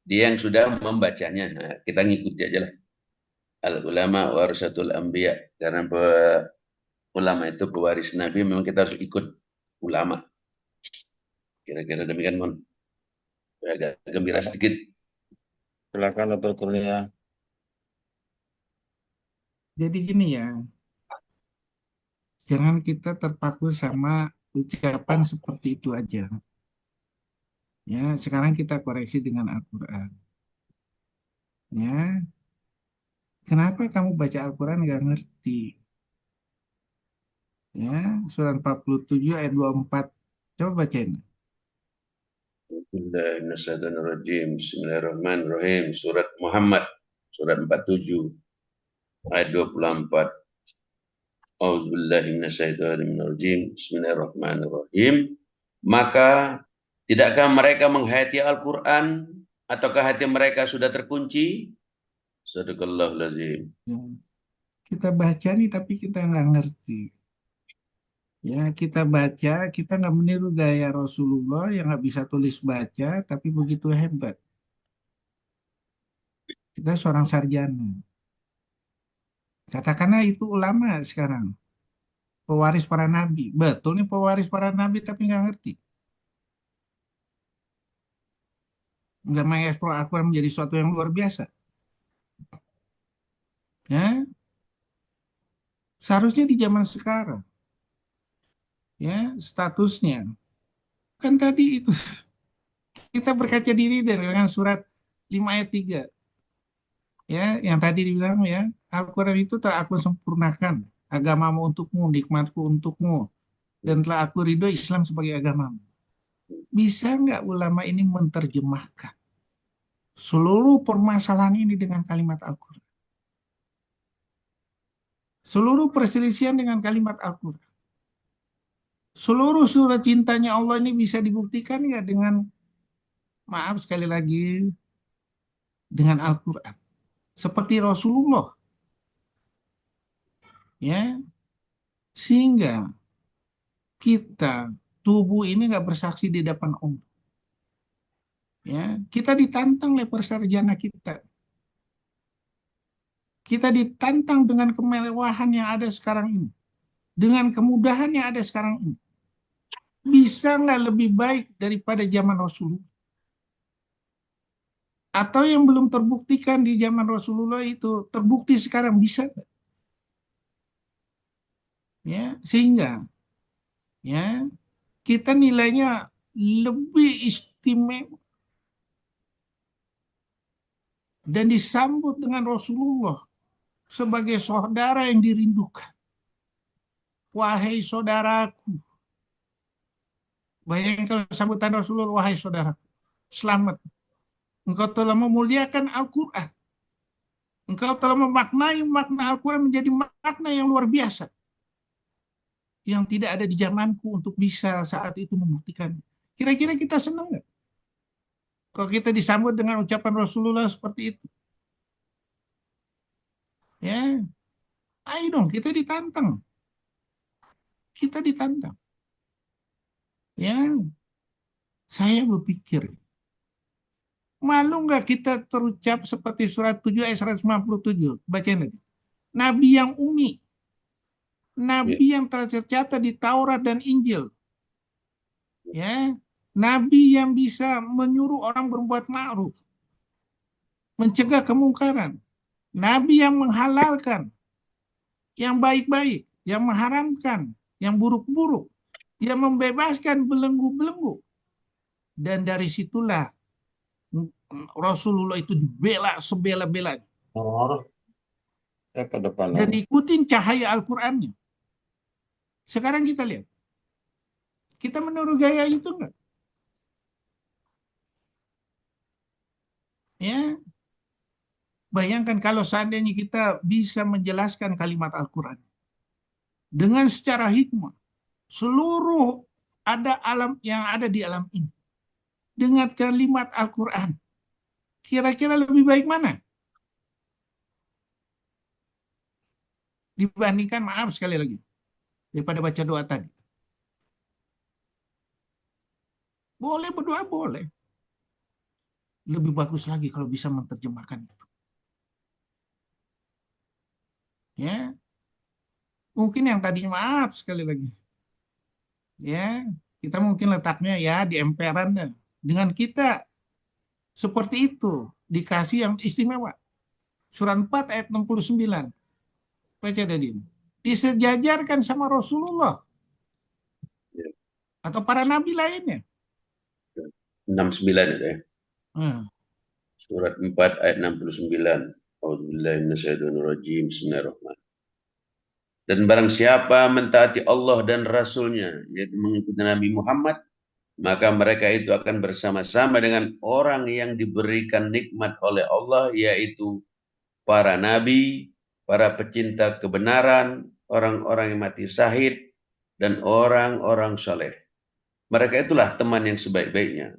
Dia yang sudah membacanya. Nah, kita ngikuti aja lah. Al-ulama warasatul anbiya. Karena ulama itu pewaris Nabi, memang kita harus ikut ulama. Kira-kira demikian, Mon. Agak gembira sedikit. Silakan Dr. Kurnia. Jadi gini ya, jangan kita terpaku sama ucapan seperti itu aja. Ya, sekarang kita koreksi dengan Al-Quran. Ya, kenapa kamu baca Al-Quran nggak ngerti? Ya, surat 47 ayat 24. Coba bacain. Bismillahirrahmanirrahim. Surat Muhammad. Surat 47. Ayat 24. Bismillahirrahmanirrahim. Maka, tidakkah mereka menghayati Al-Quran? Ataukah hati mereka sudah terkunci? Sadaqallahul lazim. Ya, kita baca nih tapi kita nggak ngerti. Ya, kita baca, kita nggak meniru gaya Rasulullah yang nggak bisa tulis baca, tapi begitu hebat. Kita seorang sarjana. Katakanlah itu ulama sekarang, pewaris para nabi. Betul nih pewaris para nabi, tapi nggak ngerti. Nggak mengeksplor Al-Quran menjadi sesuatu yang luar biasa. Ya, Seharusnya di zaman sekarang, ya statusnya. Kan tadi itu kita berkaca diri dengan surat 5 ayat 3. Ya, yang tadi dibilang ya, Al-Quran itu telah aku sempurnakan agamamu untukmu, nikmatku untukmu, dan telah aku ridho Islam sebagai agamamu. Bisa nggak ulama ini menerjemahkan seluruh permasalahan ini dengan kalimat Al-Quran? Seluruh perselisihan dengan kalimat Al-Quran. Seluruh surat cintanya Allah ini bisa dibuktikan nggak dengan, maaf sekali lagi, dengan Al-Quran. Seperti Rasulullah. Ya, sehingga kita, tubuh ini nggak bersaksi di depan Allah. Ya, kita ditantang oleh persarjana kita. Kita ditantang dengan kemewahan yang ada sekarang ini. Dengan kemudahan yang ada sekarang ini. Bisa nggak lebih baik daripada zaman Rasulullah? Atau yang belum terbuktikan di zaman Rasulullah itu terbukti sekarang, bisa nggak? Ya, sehingga ya kita nilainya lebih istimewa dan disambut dengan Rasulullah sebagai saudara yang dirindukan. Wahai saudaraku. Bayangkan sambutan Rasulullah, wahai saudaraku, selamat. Engkau telah memuliakan Al-Quran. Engkau telah memaknai makna Al-Quran menjadi makna yang luar biasa. Yang tidak ada di zamanku untuk bisa saat itu membuktikan. Kira-kira kita senang nggak? Kalau kita disambut dengan ucapan Rasulullah seperti itu. Ya, ayo dong, kita ditantang. Kita ditantang. Ya, saya berpikir, malu nggak kita terucap seperti surat 7 ayat 157? Bacain lagi. Nabi yang umi. Nabi yang telah tercatat di Taurat dan Injil. Ya, Nabi yang bisa menyuruh orang berbuat ma'ruf, mencegah kemungkaran. Nabi yang menghalalkan yang baik-baik, yang mengharamkan yang buruk-buruk, yang membebaskan belenggu-belenggu. Dan dari situlah Rasulullah itu dibela sebela-belanya. Ke depan. Dan ikutin cahaya Al-Qur'annya. Sekarang kita lihat. Kita meniru gaya itu enggak? Ya. Bayangkan kalau seandainya kita bisa menjelaskan kalimat Al-Quran dengan secara hikmah, seluruh ada alam yang ada di alam ini dengan kalimat Al-Quran, kira-kira lebih baik mana? Dibandingkan, maaf sekali lagi, daripada baca doa tadi. Boleh berdoa, boleh. Lebih bagus lagi kalau bisa menerjemahkan itu. Ya, mungkin yang tadinya, maaf sekali lagi, ya kita mungkin letaknya ya di emperan dengan kita seperti itu dikasih yang istimewa. Surat 4 ayat 69. Baca tadi. Disejajarkan sama Rasulullah atau para nabi lainnya. 69 itu ya. Nah, Surat 4 ayat 69. A'udzubillahi minasyaitonirrajim. Bismillahirrahmanirrahim. Dan barang siapa mentaati Allah dan Rasulnya, yaitu mengikuti Nabi Muhammad, maka mereka itu akan bersama-sama dengan orang yang diberikan nikmat oleh Allah, yaitu para nabi, para pecinta kebenaran, orang-orang yang mati syahid, dan orang-orang saleh. Mereka itulah teman yang sebaik-baiknya.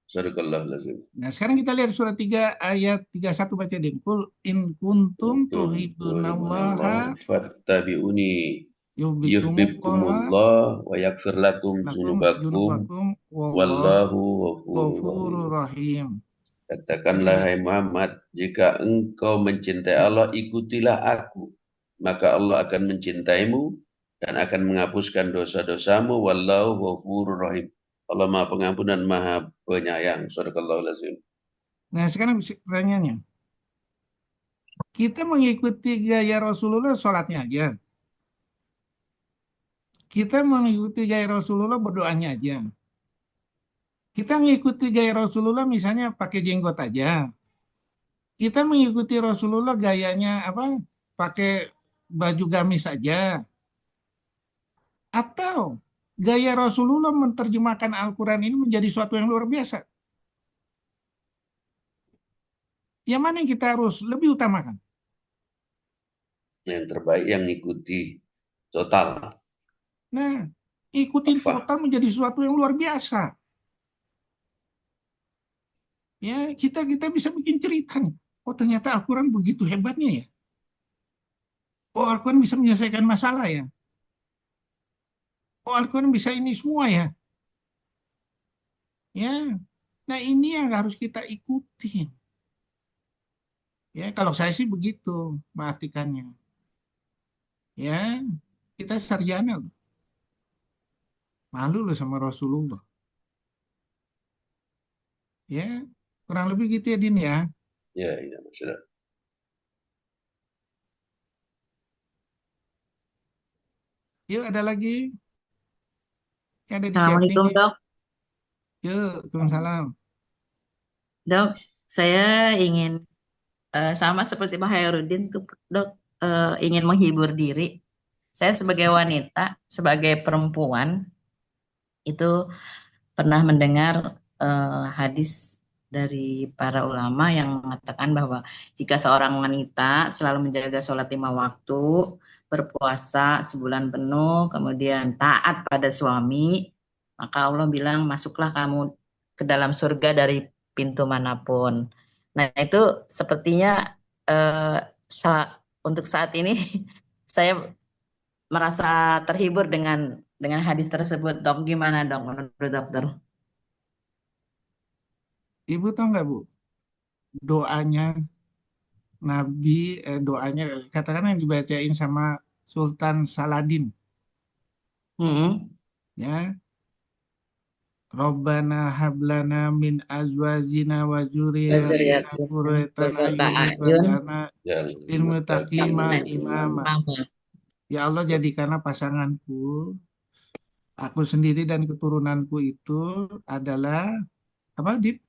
Sadaqallahul azim. nah, sekarang kita lihat surat 3 ayat 31, baca deh. Kul in kuntum tuhibbunallaha fattabi'uni yuhibbukumullah yuhibbukumullah wa yaghfir lakum lakum dzunubakum junubakum wallahu ghafurur ghafurur rahim. rahim. Katakanlah, hai Muhammad, jika engkau mencintai Allah, ikutilah aku, maka Allah akan mencintaimu dan akan menghapuskan dosa-dosamu. Wallahu ghafurur rahim. Allah Maha Pengampun dan Maha Penyayang. Sadaqallahul azim. Nah, sekarang pertanyaannya, kita mengikuti gaya Rasulullah sholatnya aja. Kita mengikuti gaya Rasulullah berdoanya aja. Kita mengikuti gaya Rasulullah misalnya pakai jenggot aja. Kita mengikuti Rasulullah gayanya apa? Pakai baju gamis saja. Atau gaya Rasulullah menerjemahkan Al-Quran ini menjadi suatu yang luar biasa. Yang mana yang kita harus lebih utamakan? Yang terbaik yang ngikuti total. Nah, ikutin Apa? total menjadi suatu yang luar biasa. Ya, kita bisa bikin cerita nih. Oh, ternyata Al-Quran begitu hebatnya ya. Oh, Al-Quran bisa menyelesaikan masalah ya. Oh, Al-Quran bisa ini semua ya. Ya, nah ini yang harus kita ikuti. Ya, kalau saya sih begitu mengartikannya. Ya, kita sarjana loh. Malu loh sama Rasulullah. Ya, kurang lebih gitu ya Din ya. Ya, ya, sudah. Yuk, ada lagi yang ada di chatting. Assalamualaikum dok. Yuk, Waalaikumsalam. Dok, saya ingin sama seperti Pak Hairudin tuh dok, ingin menghibur diri. Saya sebagai wanita, sebagai perempuan itu pernah mendengar hadis dari para ulama yang mengatakan bahwa jika seorang wanita selalu menjaga sholat 5 waktu, berpuasa sebulan penuh, kemudian taat pada suami, maka Allah bilang masuklah kamu ke dalam surga dari pintu manapun. Nah itu sepertinya eh, untuk saat ini saya merasa terhibur dengan hadis tersebut. Dok, gimana dok menurut dokter? Ibu tahu nggak Bu, doanya Nabi, doanya katakan yang dibacain sama Sultan Saladin, Hmm. ya. Rabbana hablana min azwajina wa dzurriyyatina Wazuriyatin qurrata qurrata a'yunin ayun waj'alna Yang lil muttaqina imama. mama. Ya Allah, jadikanlah pasanganku, aku sendiri dan keturunanku itu adalah apa, Dit?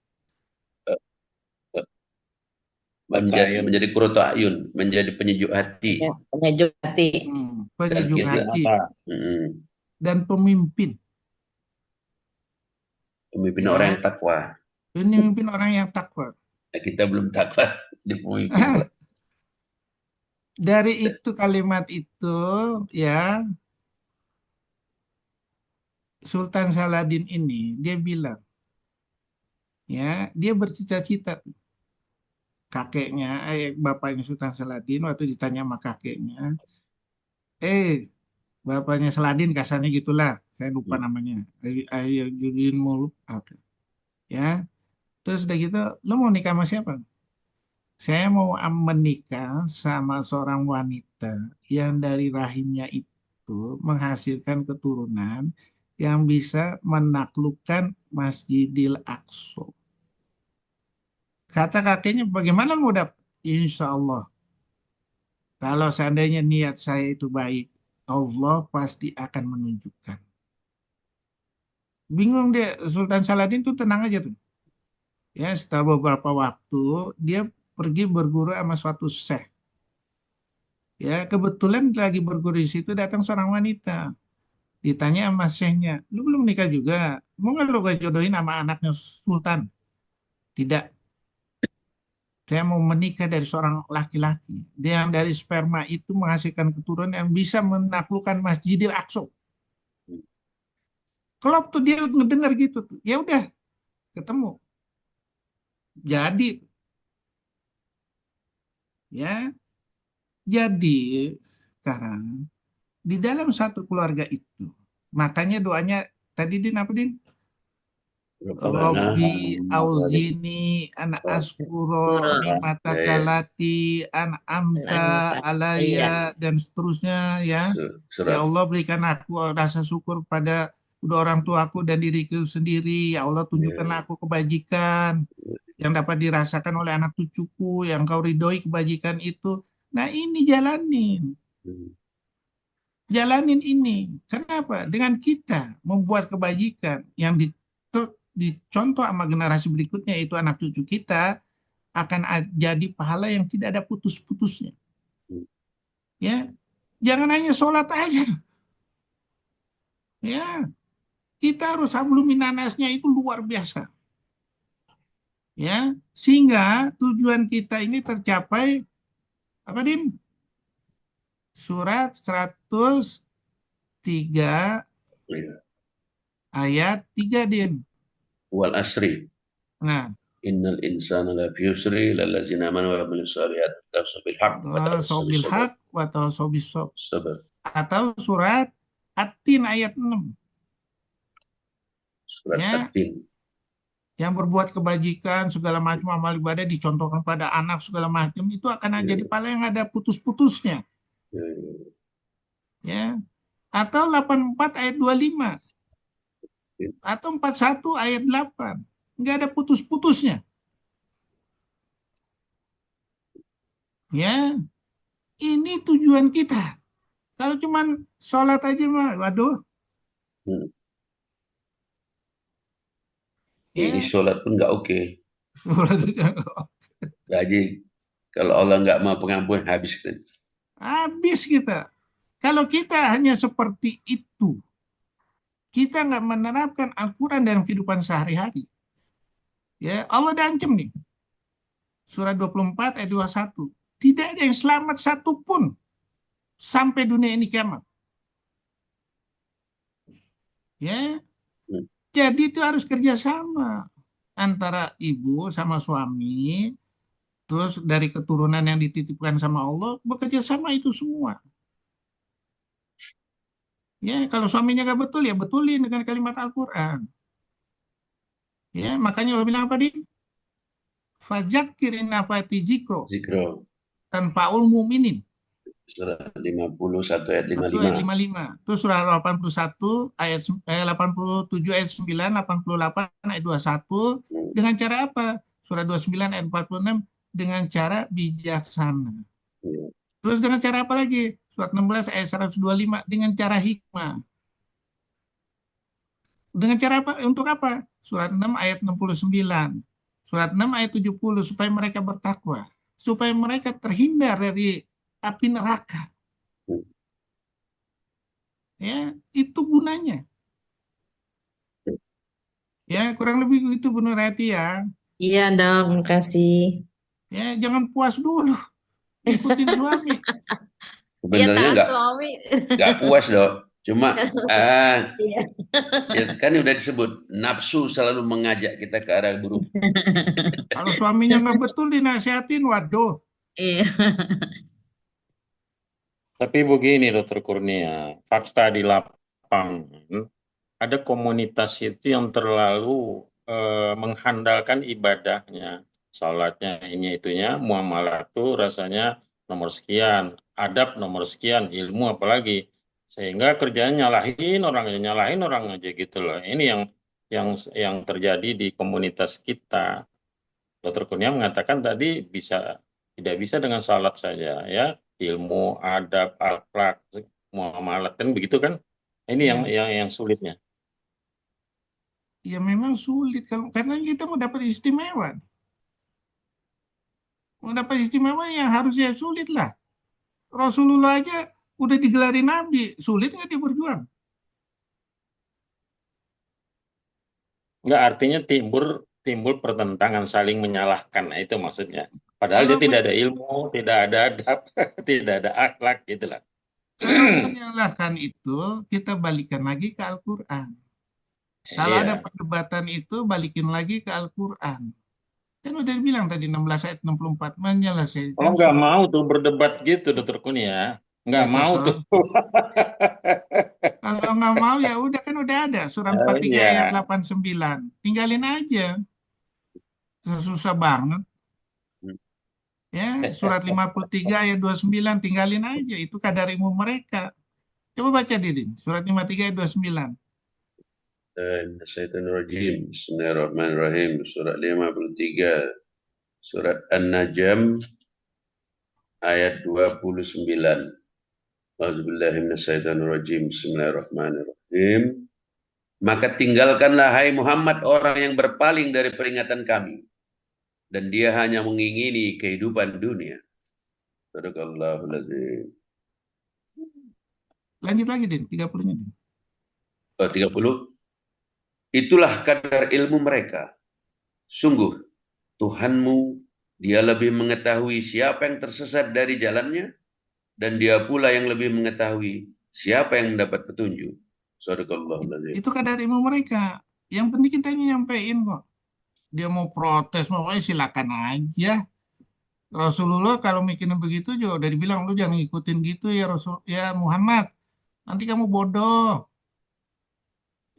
menjadi qurratu ayun, menjadi penyejuk hati Ya, penyejuk hati. dan Penyejuk kita hati mm, dan pemimpin, pemimpin ya. orang yang takwa. Pemimpin orang yang takwa. Nah, kita belum takwa di pemimpin. Dari itu kalimat itu, ya, Sultan Saladin ini dia bilang, ya, dia bercita-cita, kakeknya, bapaknya Sultan Saladin waktu ditanya sama kakeknya, bapaknya Saladin kasarnya gitulah, saya lupa namanya, Ayo Judin Muluk, oke. Ya, terus udah gitu, lo mau nikah sama siapa? Saya mau menikah sama seorang wanita yang dari rahimnya itu menghasilkan keturunan yang bisa menaklukkan Masjidil Aqsa. Kata kakeknya, bagaimana mau dapat? Insya Allah, kalau seandainya niat saya itu baik, Allah pasti akan menunjukkan. Bingung dia, Sultan Saladin tuh tenang aja tuh. Ya, setelah beberapa waktu, dia pergi berguru sama suatu syekh. Ya, kebetulan lagi berguru di situ datang seorang wanita. Ditanya sama syekhnya, lu belum nikah juga? Mau nggak lu gue jodohin sama anaknya Sultan? Tidak. Saya mau menikah dari seorang laki-laki. Dia yang dari sperma itu menghasilkan keturunan yang bisa menaklukkan Masjidil Aqsa. Kalau tuh dia ngedengar gitu tuh, ya udah ketemu. Jadi, ya, jadi sekarang di dalam satu keluarga itu, makanya doanya tadi Din apa Din? Robbi auzini an askuro ni'mataka lati an amta alaya dan seterusnya, ya. Ya Surat Allah, berikan aku rasa syukur pada kedua orang tuaku dan diriku sendiri. Ya Allah, tunjukkanlah aku kebajikan yang dapat dirasakan oleh anak cucuku, yang kau ridhoi kebajikan itu. Nah, ini jalanin. Jalanin ini. Kenapa? Dengan kita membuat kebajikan yang dicontoh sama generasi berikutnya, itu anak cucu kita, akan jadi pahala yang tidak ada putus-putusnya. Ya, jangan hanya sholat aja. Ya, kita harus habluminanasnya itu luar biasa. Ya, sehingga tujuan kita ini tercapai apa, Dim? Surat 103 Ya. ayat 3, Dim. Wal asri. Nah, Innal insana lafi yusri lallazina amanu wa amilus solihati tawassaw bil haqq wa tawassaw bis sobil sabr. haq wa tawassobis sob. Sabar. Atau surat At-Tin ayat 6. Surat Ya, At-Tin. yang berbuat kebajikan segala macam amal ibadah dicontohkan pada anak segala macam, itu akan jadi pahala yang ada putus-putusnya. Ya. Ya, atau 84 ayat 25 atau 41 ayat 8, nggak ada putus-putusnya. Ya, ini tujuan kita. Kalau cuman sholat aja mah, waduh. Hmm. Ini Ya, sholat pun nggak oke. sholat aja. Jadi kalau Allah nggak mau pengampun habis kita. Habis kita. Kalau kita hanya seperti itu, kita nggak menerapkan Al-Quran dalam kehidupan sehari-hari. Ya, Allah udah ancam nih. Surat 24 ayat 21. Tidak ada yang selamat satupun sampai dunia ini kiamat. Ya, Hmm. jadi itu harus kerjasama antara ibu sama suami, terus dari keturunan yang dititipkan sama Allah, bekerja sama itu semua. Ya, kalau suaminya nggak betul, ya betulin dengan kalimat Al-Quran. Ya, makanya Allah bilang apa, Din? Fadzakir in nafati dzikro, Zikro. tanfa'ul mu'minin. Surat 51 ayat 1 ayat 55. 55. Itu surah 81 ayat 87 ayat 9, 88 ayat 21. Hmm. Dengan cara apa? Surah 29 ayat 46, dengan cara bijaksana. Ya. Terus dengan cara apa lagi? Surat 16 ayat 125, dengan cara hikmah. Dengan cara apa? Untuk apa? Surat 6 ayat 69. Surat 6 ayat 70, supaya mereka bertakwa. Supaya mereka terhindar dari api neraka. Hmm. Ya, itu gunanya. Ya, kurang lebih itu Bu Nurhayati ya. Iya dong, makasih. Ya, jangan puas dulu. Ikutin suami. Iya Sebenarnya taat nggak suami. puas dong. Cuma Iya. ya kan udah disebut nafsu selalu mengajak kita ke arah buruk. Kalau suaminya nggak betul dinasihatin, waduh. Iya. Tapi begini Dokter Kurnia, fakta di lapangan, ada komunitas itu yang terlalu menghandalkan ibadahnya, sholatnya, ini itunya, muamalah itu rasanya nomor sekian, adab nomor sekian, ilmu apalagi, sehingga kerjanya nyalahin orang aja gitu loh. Ini yang terjadi di komunitas kita. Dokter Kurnia mengatakan tadi tidak bisa dengan salat saja ya, ilmu, adab, akhlak, muamalah kan begitu kan? Ini Ya, yang sulitnya. ya memang sulit kalau karena kita mau dapat istimewa. Mau dapat istimewa yang harusnya sulit lah. Rasulullah aja udah digelari nabi, sulit nggak dia berjuang? Enggak, artinya timbul pertentangan, saling menyalahkan. Nah, itu maksudnya. Padahal Kalau dia tidak ada ilmu, tidak ada adab, tidak ada akhlak gitu lah. kalau menyalahkan itu kita balikan lagi ke Al-Quran. Kalau ada Iya. perdebatan itu balikin lagi ke Al-Quran. Kan udah dibilang tadi 16 ayat 64, menyelesaikan Kalau nggak soal. mau tuh berdebat gitu, Dokter Kurnia, nggak Itu mau tuh. soal. Kalau nggak mau ya udah, kan udah ada surah Oh 43 iya. ayat 89. Tinggalin aja. Susah banget. Ya, surat 53 ayat 29 tinggalin aja. Itu kadar ilmu mereka. Coba baca Didin, surat 53 ayat 29. Syaitanirrajim. Bismillahirrahmanirrahim. Surat 53. Surat An-Najm ayat 29. A'udzubillahi minasyaitonirrajim. Bismillahirrahmanirrahim. Maka tinggalkanlah hai Muhammad orang yang berpaling dari peringatan kami dan dia hanya mengingini kehidupan dunia. Sadaqallahul azim. Lanjut lagi, Din, 30-nya. Din. 30. Itulah kadar ilmu mereka. Sungguh Tuhanmu, dia lebih mengetahui siapa yang tersesat dari jalannya dan dia pula yang lebih mengetahui siapa yang mendapat petunjuk. Sadaqallahul azim. Itu kadar ilmu mereka. Yang penting kita nyampein kok. Dia mau protes, mau silakan aja. Rasulullah kalau mikirin begitu juga udah dibilang, lu jangan ngikutin gitu ya Rasul, ya Muhammad. Nanti kamu bodoh.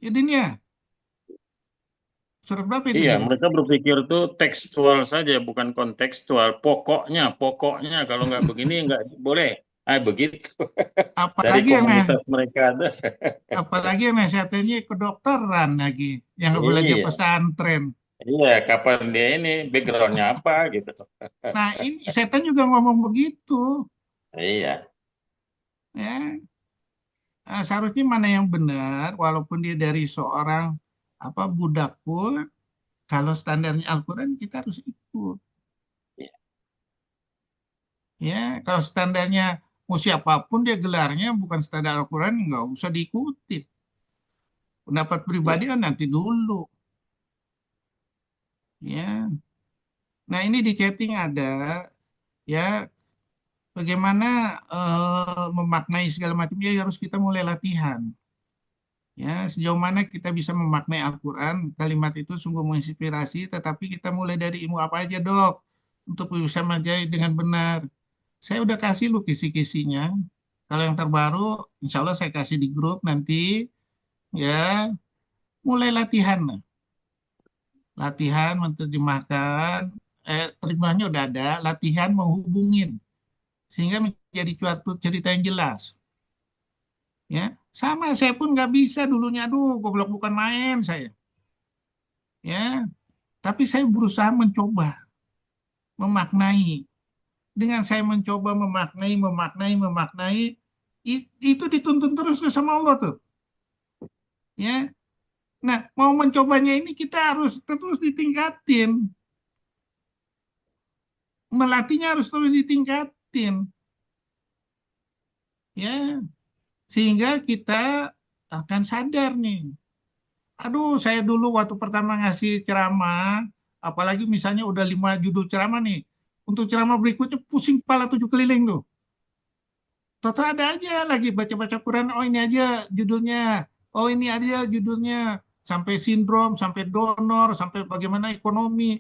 Ini ya. Surat berapa itu? Iya, Din? mereka berpikir tuh tekstual saja, bukan kontekstual. Pokoknya kalau nggak begini nggak boleh. Begitu. Dari Apalagi yang komunitas mereka ada. apalagi yang nasihatnya kedokteran lagi, yang belajar Iya, pesantren. iya. Kapan dia ini backgroundnya apa gitu? Nah, ini setan juga ngomong begitu, Iya, ya. Seharusnya mana yang benar, walaupun dia dari seorang budak pun, kalau standarnya Al-Quran kita harus ikut. iya. Ya, kalau standarnya mau siapapun dia gelarnya bukan standar Al-Quran, nggak usah diikuti. Pendapat pribadi Iya. kan nanti dulu. Ya, nah ini di chatting ada, ya bagaimana memaknai segala macam ya harus kita mulai latihan. Ya, sejauh mana kita bisa memaknai Al-Quran, kalimat itu sungguh menginspirasi, tetapi kita mulai dari ilmu apa aja, Dok, untuk bisa menjadi dengan benar. Saya udah kasih lu kisi-kisinya. Kalau yang terbaru, insya Allah saya kasih di grup nanti, ya, mulai latihan. Nah. Latihan menerjemahkan, terjemahnya udah ada, latihan menghubungin, sehingga menjadi suatu cerita yang jelas. Ya, sama saya pun nggak bisa dulunya, aduh, goblok bukan main saya. Ya, tapi saya berusaha mencoba memaknai. Dengan saya mencoba memaknai, itu dituntun terus tuh sama Allah tuh. Ya, nah mau mencobanya ini kita harus terus ditingkatin, melatihnya harus terus ditingkatin. Ya, sehingga kita akan sadar nih. Aduh, saya dulu waktu pertama ngasih ceramah, apalagi misalnya udah 5 judul ceramah nih, untuk ceramah berikutnya pusing kepala 7 keliling tuh. Toto ada aja lagi baca-baca Quran, oh ini aja judulnya, oh ini aja judulnya, sampai sindrom, sampai donor, sampai bagaimana ekonomi.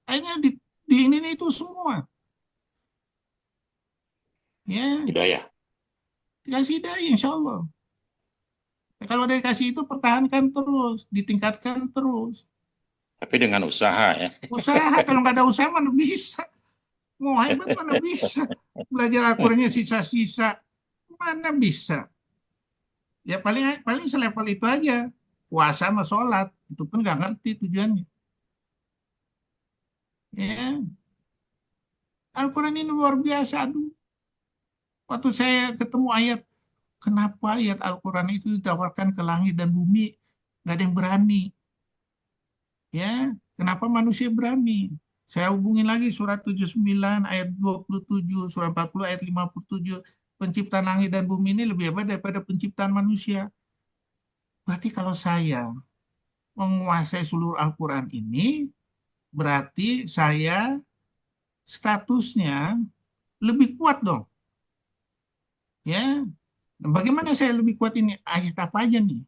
Akhirnya di ini itu semua. Ya, Hidayah. dikasih daya insya Allah. Kalau dia kasih itu pertahankan terus, ditingkatkan terus. Tapi dengan usaha ya. Usaha, kalau nggak ada usaha mana bisa. Mau hebat mana bisa. Belajar Al-Qurannya sisa-sisa, mana bisa. Ya paling paling selevel itu aja. Puasa sama sholat, itu pun nggak ngerti tujuannya. Ya, Al-Quran ini luar biasa. Aduh, waktu saya ketemu ayat, kenapa ayat Al-Quran itu ditawarkan ke langit dan bumi, nggak ada yang berani. Ya, kenapa manusia berani? Saya hubungin lagi surat 79 ayat 27, surat 40 ayat 57. Penciptaan langit dan bumi ini lebih hebat daripada penciptaan manusia. Berarti kalau saya menguasai seluruh Al-Quran ini, berarti saya statusnya lebih kuat dong. Ya, bagaimana saya lebih kuat ini? Ayat apa aja nih?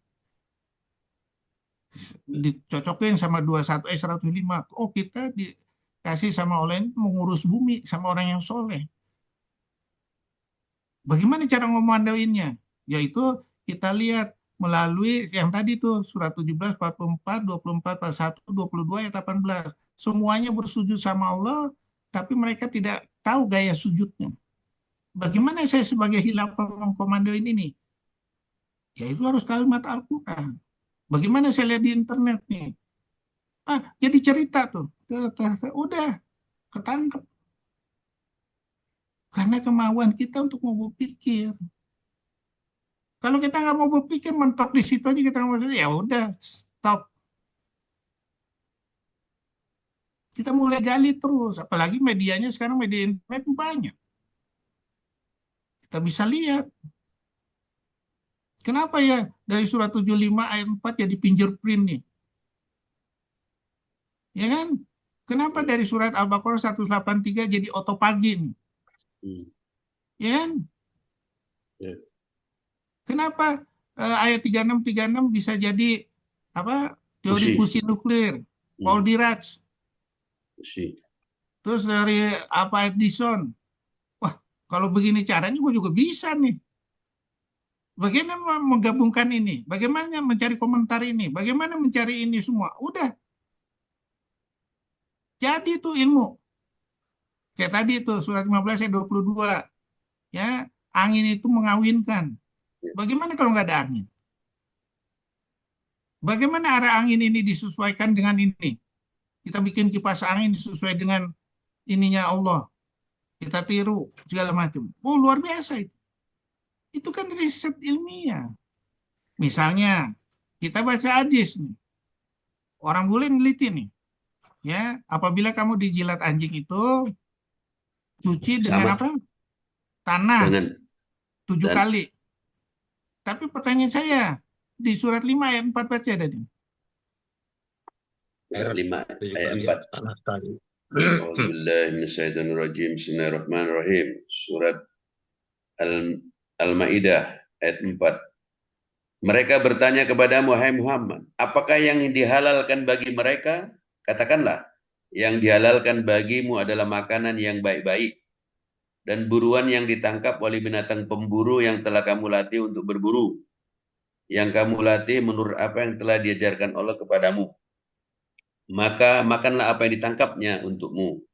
Dicocokin sama 21 ayat 105. Oh, kita dikasih sama Allah ini mengurus bumi sama orang yang soleh. Bagaimana cara ngomandoinnya? Yaitu kita lihat melalui yang tadi tuh surat 17, 44, 24, 41, 22, ayat 18. Semuanya bersujud sama Allah, tapi mereka tidak tahu gaya sujudnya. Bagaimana saya sebagai khilafah mengkomandoin ini? Ya itu harus kalimat Al-Quran. Bagaimana saya lihat di internet nih? Jadi cerita tuh. Udah, ketangkep. Karena kemauan kita untuk mau berpikir. Kalau kita nggak mau berpikir, mentok di situ aja, kita nggak mau, ya udah stop. Kita mulai gali terus, apalagi medianya sekarang, media internet banyak. Kita bisa lihat. Kenapa ya dari surat 75 ayat 4 jadi fingerprint nih? Ya kan? Kenapa dari surat Al-Baqarah 183 jadi otopagin? Hmm. Ya kan? Ya. Kenapa ayat 3636 bisa jadi apa? Teori Fusi. fusi nuklir, Paul Hmm. Dirac. Fusi. Terus dari apa Edison. Wah, kalau begini caranya gue juga bisa nih. Bagaimana menggabungkan ini? Bagaimana mencari komentar ini? Bagaimana mencari ini semua? Udah. Jadi itu ilmu. Kayak tadi itu surat 15 ayat 22. Ya, angin itu mengawinkan. Bagaimana kalau nggak ada angin? Bagaimana arah angin ini disesuaikan dengan ini? Kita bikin kipas angin sesuai dengan ininya Allah. Kita tiru segala macam. Oh, luar biasa itu. Itu kan riset ilmiah. Misalnya, kita baca hadis nih. Orang bule neliti nih. Ya, apabila kamu dijilat anjing itu, cuci dengan Sama apa? Tanah dengan 7 dan kali. Tapi pertanyaan saya, di surat 5 ayat 4 baca tadi. surat 5 7 ayat kali 4. tanah sekali. A'udzubillahi minasyaitonirrajim. Bismillahirrahmanirrahim. Surat Al-Maidah ayat 4. Mereka bertanya kepadamu, hai Muhammad, apakah yang dihalalkan bagi mereka? Katakanlah, yang dihalalkan bagimu adalah makanan yang baik-baik dan buruan yang ditangkap oleh binatang pemburu yang telah kamu latih untuk berburu. Yang kamu latih menurut apa yang telah diajarkan Allah kepadamu. Maka makanlah apa yang ditangkapnya untukmu.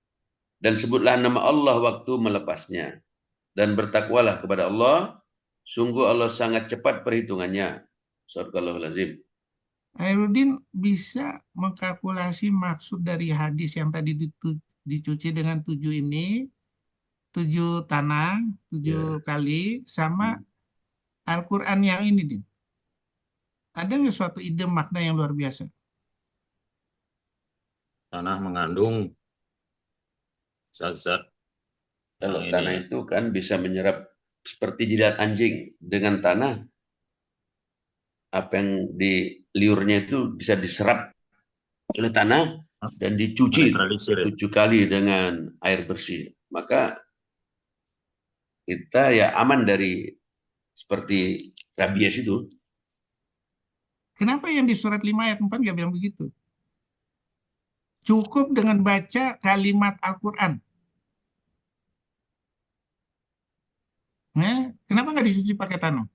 Dan sebutlah nama Allah waktu melepasnya. Dan bertakwalah kepada Allah. Sungguh Allah sangat cepat perhitungannya. Sadaqallahul azim. Khairuddin bisa mengkalkulasi maksud dari hadis yang tadi dicuci dengan 7 ini, 7 tanah, 7 Ya. kali, sama Al-Quran yang ini, Din. Ada nggak suatu ide makna yang luar biasa? Tanah mengandung zat-zat Kalau yang tanah ini. itu kan bisa menyerap seperti jidat anjing. Dengan tanah, apa yang di liurnya itu bisa diserap oleh tanah dan dicuci Menetralisir ya. 7 kali dengan air bersih. Maka kita ya aman dari seperti rabies itu. Kenapa yang di surat 5 ayat 4 nggak bilang begitu? Cukup dengan baca kalimat Al-Quran. Kenapa nggak dicuci pakai tanah?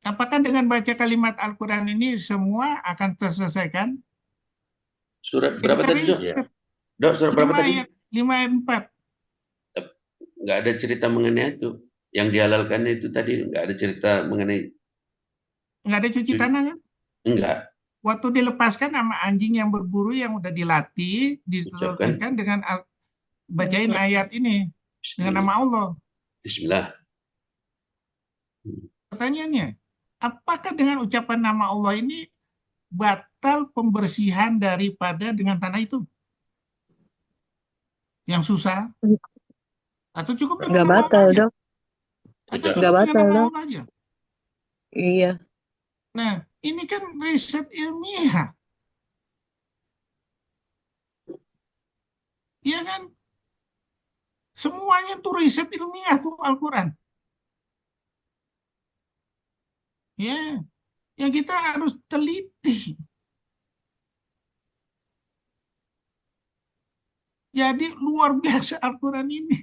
Apakah dengan baca kalimat Al-Quran ini semua akan terselesaikan? Surat Kita berapa tadi, Dok? Iya. riset Dok, surat berapa 5 tadi? ayat 5 ayat 4. Nggak ada cerita mengenai itu. Yang dihalalkan itu tadi nggak ada cerita mengenai Nggak ada cuci tanah kan? enggak. Waktu dilepaskan sama anjing yang berburu yang udah dilatih, Ucapkan diteruskan dengan bacain ayat ini dengan nama Allah. Bismillah. Pertanyaannya, apakah dengan ucapan nama Allah ini batal pembersihan daripada dengan tanah itu? Yang susah? Atau cukup dengan Nggak nama batal, Allah aja? Dok. Atau Tidak. cukup Nggak dengan batal, nama Dok. Allah aja? Iya. Nah, ini kan riset ilmiah. Iya kan? Semuanya tuh riset ilmiah tuh Al-Quran. Ya, yang kita harus teliti. Jadi luar biasa Al-Quran ini.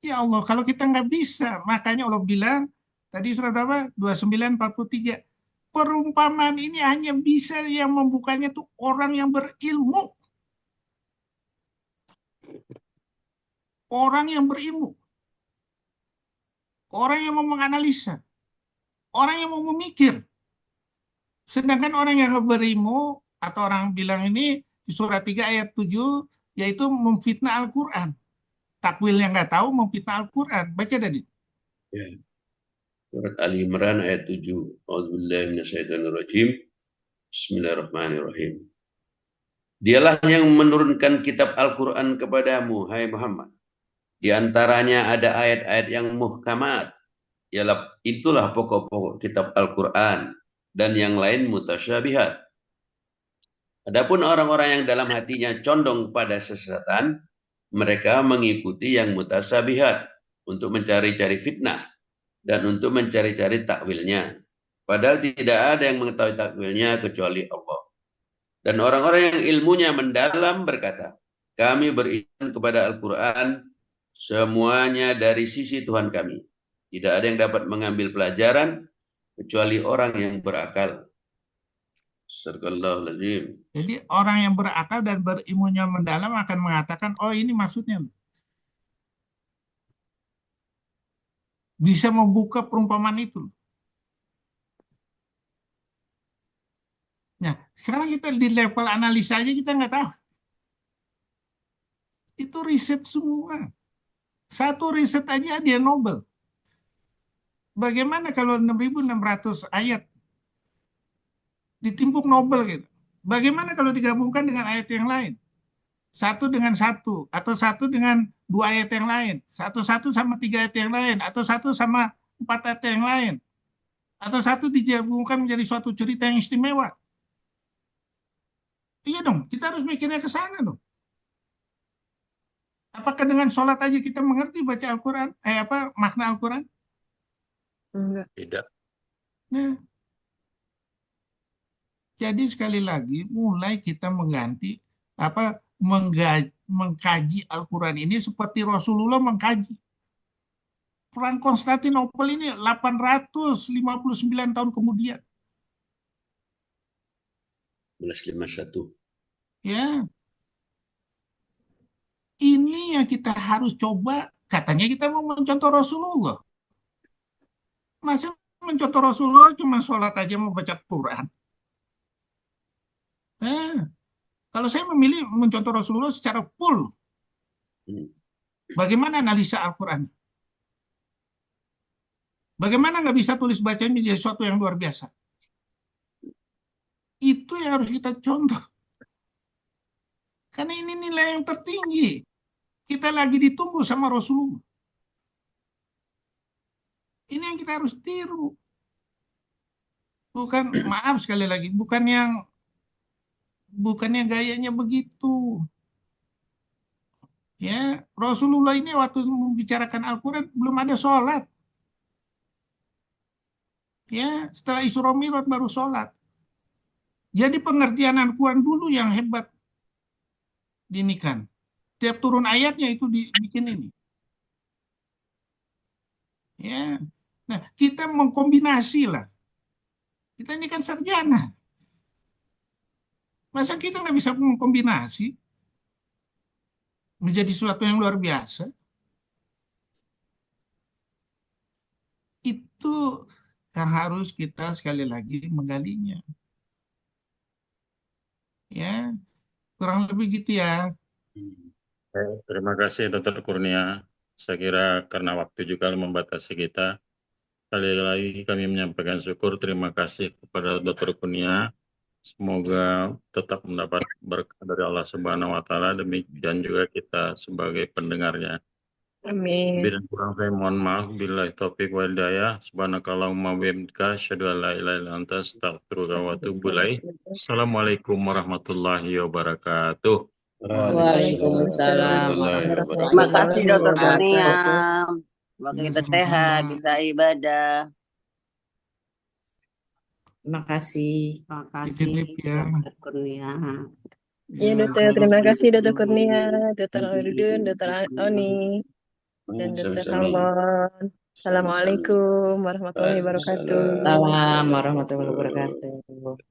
Ya Allah, kalau kita nggak bisa, makanya Allah bilang, tadi surat berapa? 29:43. Perumpamaan ini hanya bisa yang membukanya tuh orang yang berilmu. Orang yang berilmu. Orang yang mau menganalisa. Orang yang mau memikir. Sedangkan orang yang berilmu, atau orang bilang ini, di surat 3 ayat 7, yaitu memfitnah Al-Quran. takwilnya nggak tahu, mau kita Al-Quran. Baca tadi. Ya. Surat Ali Imran ayat 7. A'udzubillahi minasyaitonirrajim. Bismillahirrahmanirrahim. Dialah yang menurunkan kitab Al-Quran kepadamu, hai Muhammad. Di antaranya ada ayat-ayat yang muhkamat. Ialah itulah pokok-pokok kitab Al-Quran. Dan yang lain mutasyabihat. Adapun orang-orang yang dalam hatinya condong pada sesatan, mereka mengikuti yang mutasyabihat untuk mencari-cari fitnah dan untuk mencari-cari takwilnya. Padahal tidak ada yang mengetahui takwilnya kecuali Allah. Dan orang-orang yang ilmunya mendalam berkata, kami beriman kepada Al-Quran semuanya dari sisi Tuhan kami. Tidak ada yang dapat mengambil pelajaran kecuali orang yang berakal. Astagfirullahaladzim. Jadi orang yang berakal dan berilmunya mendalam akan mengatakan, oh ini maksudnya. Bisa membuka perumpamaan itu. Nah, sekarang kita di level analisa aja kita nggak tahu. Itu riset semua. Satu riset aja dia Nobel. Bagaimana kalau 6.600 ayat ditimbuk Nobel gitu? Bagaimana kalau digabungkan dengan ayat yang lain? Satu dengan satu, atau satu dengan dua ayat yang lain, satu-satu sama tiga ayat yang lain, atau satu sama empat ayat yang lain, atau satu digabungkan menjadi suatu cerita yang istimewa. Iya dong, kita harus mikirnya ke sana dong. Apakah dengan sholat aja kita mengerti baca Al-Quran? Makna Al-Quran? Enggak. Tidak. Nah, jadi sekali lagi mulai kita mengganti mengkaji Al-Quran ini seperti Rasulullah mengkaji. Perang Konstantinopel ini 859 tahun kemudian. 1151. Ya, ini yang kita harus coba. Katanya kita mau mencontoh Rasulullah. Masa mencontoh Rasulullah cuma sholat aja mau baca Quran? Kalau saya memilih mencontoh Rasulullah secara full, bagaimana analisa Al-Quran? Bagaimana nggak bisa tulis bacanya menjadi sesuatu yang luar biasa? Itu yang harus kita contoh. Karena ini nilai yang tertinggi. Kita lagi ditunggu sama Rasulullah. Ini yang kita harus tiru. Bukan, maaf sekali lagi, bukannya gayanya begitu. Ya, Rasulullah ini waktu membicarakan Al-Quran belum ada sholat. Ya, setelah Isra Mi'raj baru sholat. Jadi pengertian Al-Quran dulu yang hebat dinikan. Tiap turun ayatnya itu dibikin ini. Ya, nah kita mengkombinasi lah. Kita ini kan sarjana. Masa kita nggak bisa mengkombinasi menjadi sesuatu yang luar biasa? Itu yang harus kita sekali lagi menggalinya. Ya, kurang lebih gitu ya. Terima kasih Dr. Kurnia. Saya kira karena waktu juga membatasi kita, sekali lagi kami menyampaikan syukur, terima kasih kepada Dr. Kurnia. Semoga tetap mendapat berkah dari Allah Subhanahu wa Ta'ala, demikian juga kita sebagai pendengarnya. Amin. Lebih dan kurang saya mohon maaf. Billahi taufiq wal hidayah. Subhanakallahumma wa bihamdika asyhadu an la ilaha illa anta astaghfiruka wa atubu ilaik. Assalamualaikum warahmatullahi wabarakatuh. Waalaikumsalam Terima kasih warahmatullahi Dokter Kurnia. wabarakatuh. Semoga Ya, kita sama-sama. sehat, bisa ibadah. Terima kasih. Terima Titip kasih ya. Dokter Kurnia. Iya, Dokter. Terima kasih, Dokter Kurnia, Dokter Aridun, Dokter Oni, dan Dokter Sama-sama. Halmon. Assalamualaikum warahmatullahi wabarakatuh. Salam warahmatullahi wabarakatuh.